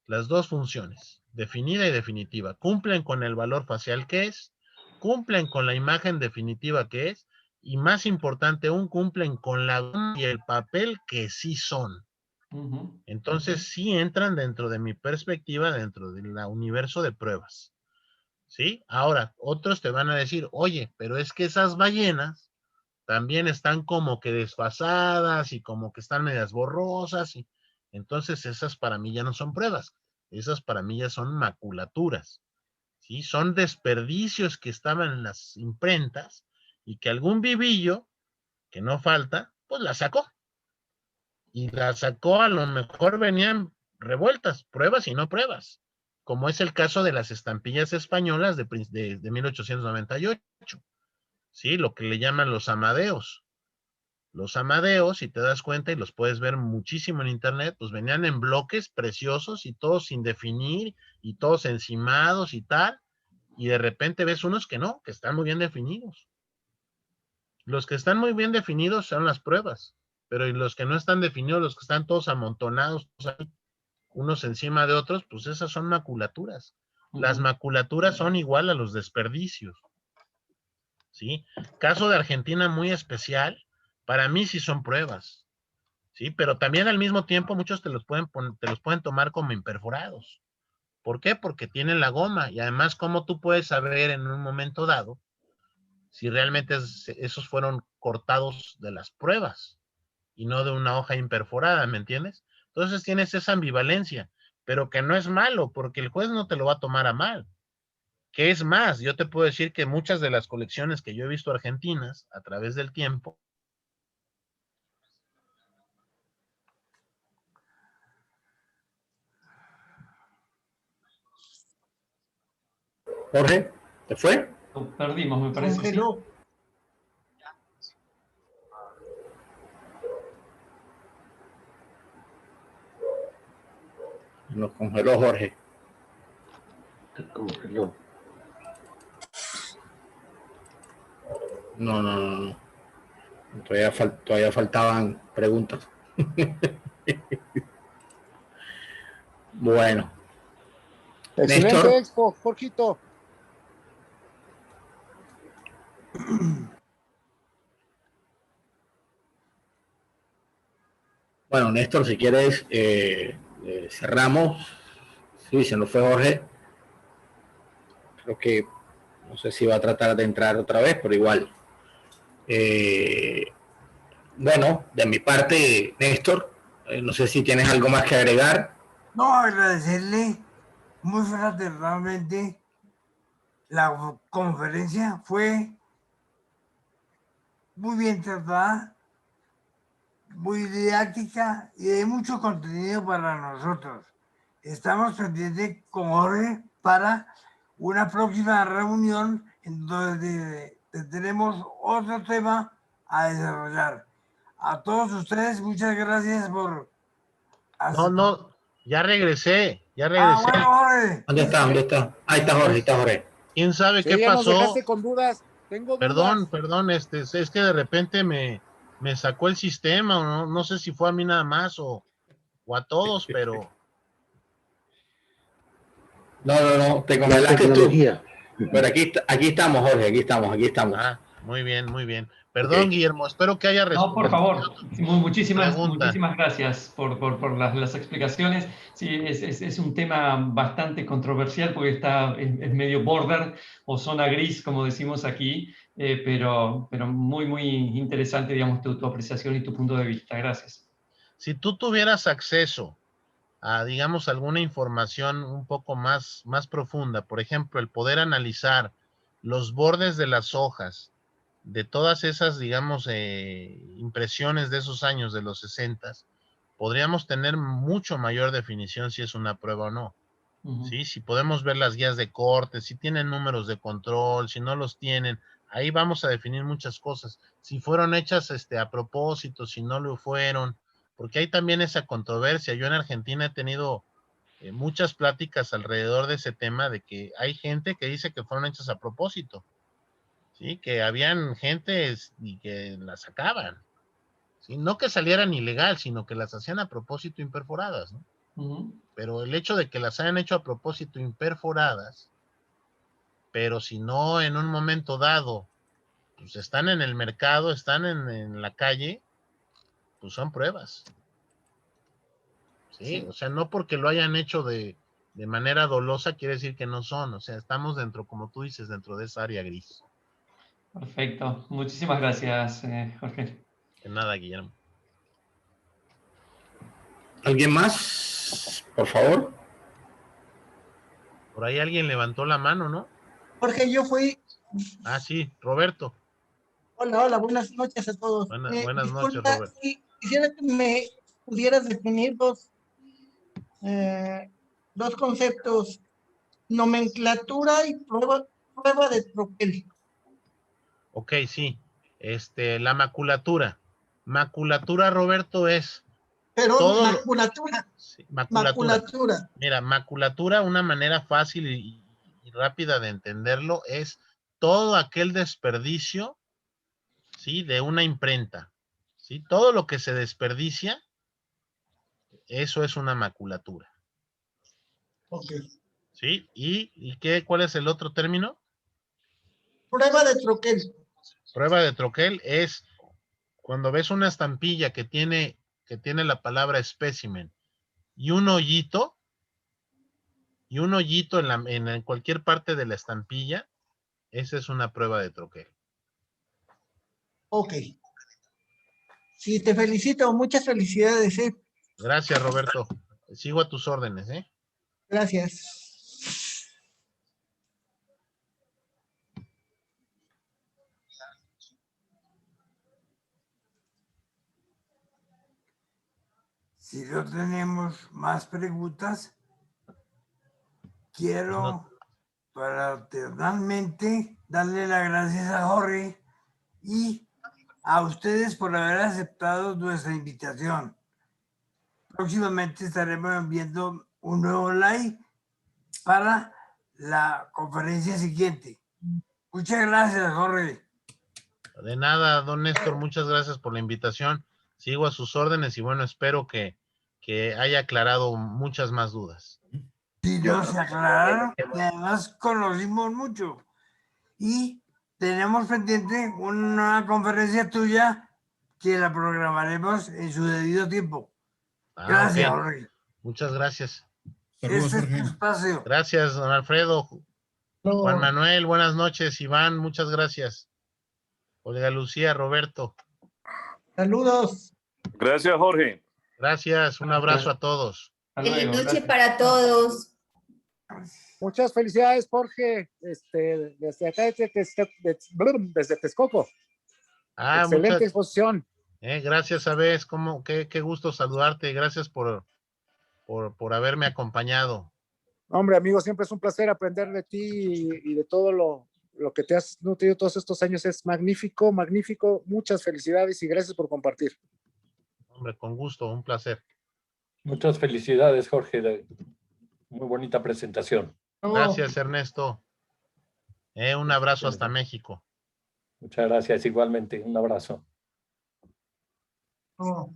las dos funciones, definida y definitiva. Cumplen con el valor facial que es, cumplen con la imagen definitiva que es, y más importante aún, cumplen con la goma y el papel que sí son. Ujú. Entonces sí entran dentro de mi perspectiva, dentro del universo de pruebas. ¿Sí? Ahora, otros te van a decir, oye, pero es que esas ballenas también están como que desfasadas y como que están medias borrosas, y entonces esas para mí ya no son pruebas, esas para mí ya son maculaturas, ¿sí? Son desperdicios que estaban en las imprentas y que algún vivillo, que no falta, pues la sacó. Y la sacó, a lo mejor venían revueltas, pruebas y no pruebas, como es el caso de las estampillas españolas de 1898, ¿sí? Lo que le llaman los Amadeos. Los Amadeos, si te das cuenta y los puedes ver muchísimo en internet, pues venían en bloques preciosos y todos sin definir y todos encimados y tal, y de repente ves unos que no, que están muy bien definidos. Los que están muy bien definidos son las pruebas, pero y los que no están definidos, los que están todos amontonados, unos encima de otros, pues esas son maculaturas. Las Ujú. maculaturas son igual a los desperdicios, ¿sí? Caso de Argentina muy especial, para mí sí son pruebas. Sí, pero también al mismo tiempo muchos te los pueden tomar como imperforados. ¿Por qué? Porque tienen la goma y además cómo tú puedes saber en un momento dado si realmente esos fueron cortados de las pruebas y no de una hoja imperforada, ¿me entiendes? Entonces tienes esa ambivalencia, pero que no es malo porque el juez no te lo va a tomar a mal. ¿Qué es más? Yo te puedo decir que muchas de las colecciones que yo he visto argentinas a través del tiempo. Jorge, ¿te fue? Lo perdimos, me parece, sí. Congeló. Nos congeló Jorge. Congeló. No. Todavía faltaban preguntas. Bueno. Excelente Néstor. expo, Jorgito. Bueno, Néstor, si quieres, cerramos. Sí, se nos fue Jorge. Creo que no sé si va a tratar de entrar otra vez, pero igual. Bueno, de mi parte, Néstor, no sé si tienes algo más que agregar. No, agradecerle muy fraternalmente. La conferencia fue muy bien tratada, muy didáctica y de mucho contenido para nosotros. Estamos pendientes con Jorge para una próxima reunión en donde tendremos otro tema a desarrollar. A todos ustedes, muchas gracias por No, ya regresé. bueno, Jorge. ¿Dónde está? Ahí está Jorge. ¿Quién sabe Sí, qué ya nos pasó? dejaste con dudas. Tengo dudas. Perdón, es que de repente me sacó el sistema, no sé si fue a mí nada más o a todos, pero No, te La congelaste tú. tecnología. Pero aquí estamos, Jorge, aquí estamos. muy bien. Perdón, Ok. Guillermo, espero que haya No, por respondido favor, muchísimas pregunta. gracias por las explicaciones. Sí, es un tema bastante controversial porque es medio border o zona gris, como decimos aquí, pero muy interesante, digamos, tu apreciación y tu punto de vista. Gracias. Si tú tuvieras acceso a, digamos, alguna información un poco más profunda, por ejemplo, el poder analizar los bordes de las hojas, de todas esas, digamos, impresiones de esos años, de los 60, podríamos tener mucho mayor definición si es una prueba o no. ¿Sí? Si podemos ver las guías de corte, si tienen números de control, si no los tienen, ahí vamos a definir muchas cosas. Si fueron hechas a propósito, si no lo fueron, porque hay también esa controversia. Yo en Argentina he tenido muchas pláticas alrededor de ese tema, de que hay gente que dice que fueron hechas a propósito, ¿sí? Que habían gente y que las sacaban, ¿sí? No que salieran ilegal, sino que las hacían a propósito imperforadas, ¿no? Pero el hecho de que las hayan hecho a propósito imperforadas, pero si no en un momento dado, pues están en el mercado, están en la calle, pues son pruebas. ¿Sí? O sea, no porque lo hayan hecho de manera dolosa quiere decir que no son. O sea, estamos dentro, como tú dices, dentro de esa área gris. Perfecto. Muchísimas gracias, Jorge. De nada, Guillermo. ¿Alguien más? Por favor. Por ahí alguien levantó la mano, ¿no? Jorge, yo fui. Ah, sí, Roberto. Hola, buenas noches a todos. Buenas noches, Disculpa, Roberto. quisiera que me pudieras definir dos conceptos: nomenclatura y prueba de troquel. Ok, sí. La maculatura. Maculatura, Roberto, es Pero todo maculatura. Sí, maculatura. Maculatura. Mira, maculatura, una manera fácil y rápida de entenderlo, es todo aquel desperdicio, ¿sí? De una imprenta, ¿sí? Todo lo que se desperdicia, eso es una maculatura. Ok. ¿Sí? ¿Y cuál es el otro término? Prueba de troquel. Prueba de troquel es cuando ves una estampilla que tiene la palabra espécimen y un hoyito en cualquier parte de la estampilla, esa es una prueba de troquel. Ok. Sí, te felicito. Muchas felicidades, ¿eh? Gracias, Roberto. Sigo a tus órdenes, ¿eh? Gracias. Si no tenemos más preguntas, quiero fraternalmente darle las gracias a Jorge y a ustedes por haber aceptado nuestra invitación. Próximamente estaremos enviando un nuevo live para la conferencia siguiente. Muchas gracias, Jorge. De nada, don Néstor, muchas gracias por la invitación. Sigo a sus órdenes y bueno, espero que haya aclarado muchas más dudas. Sí, no, se aclararon y además conocimos mucho. Y tenemos pendiente una conferencia tuya que la programaremos en su debido tiempo. Gracias, Ok. Jorge. Muchas gracias. Este es tu espacio. Gracias, don Alfredo. Juan Manuel, buenas noches. Iván, muchas gracias. Olga Lucía, Roberto. Saludos. Gracias, Jorge. Gracias, un abrazo a todos. Feliz noche para todos. Muchas felicidades, Jorge. Desde acá, desde Texcoco. Excelente exposición. Gracias, Abes. Qué gusto saludarte. Gracias por haberme acompañado. Hombre, amigo, siempre es un placer aprender de ti y de todo lo que te has nutrido todos estos años. Es magnífico, magnífico. Muchas felicidades y gracias por compartir. Hombre, con gusto, un placer. Muchas felicidades, Jorge. Muy bonita presentación. Gracias, Ernesto. Un abrazo hasta México. Muchas gracias, igualmente. Un abrazo. Oh.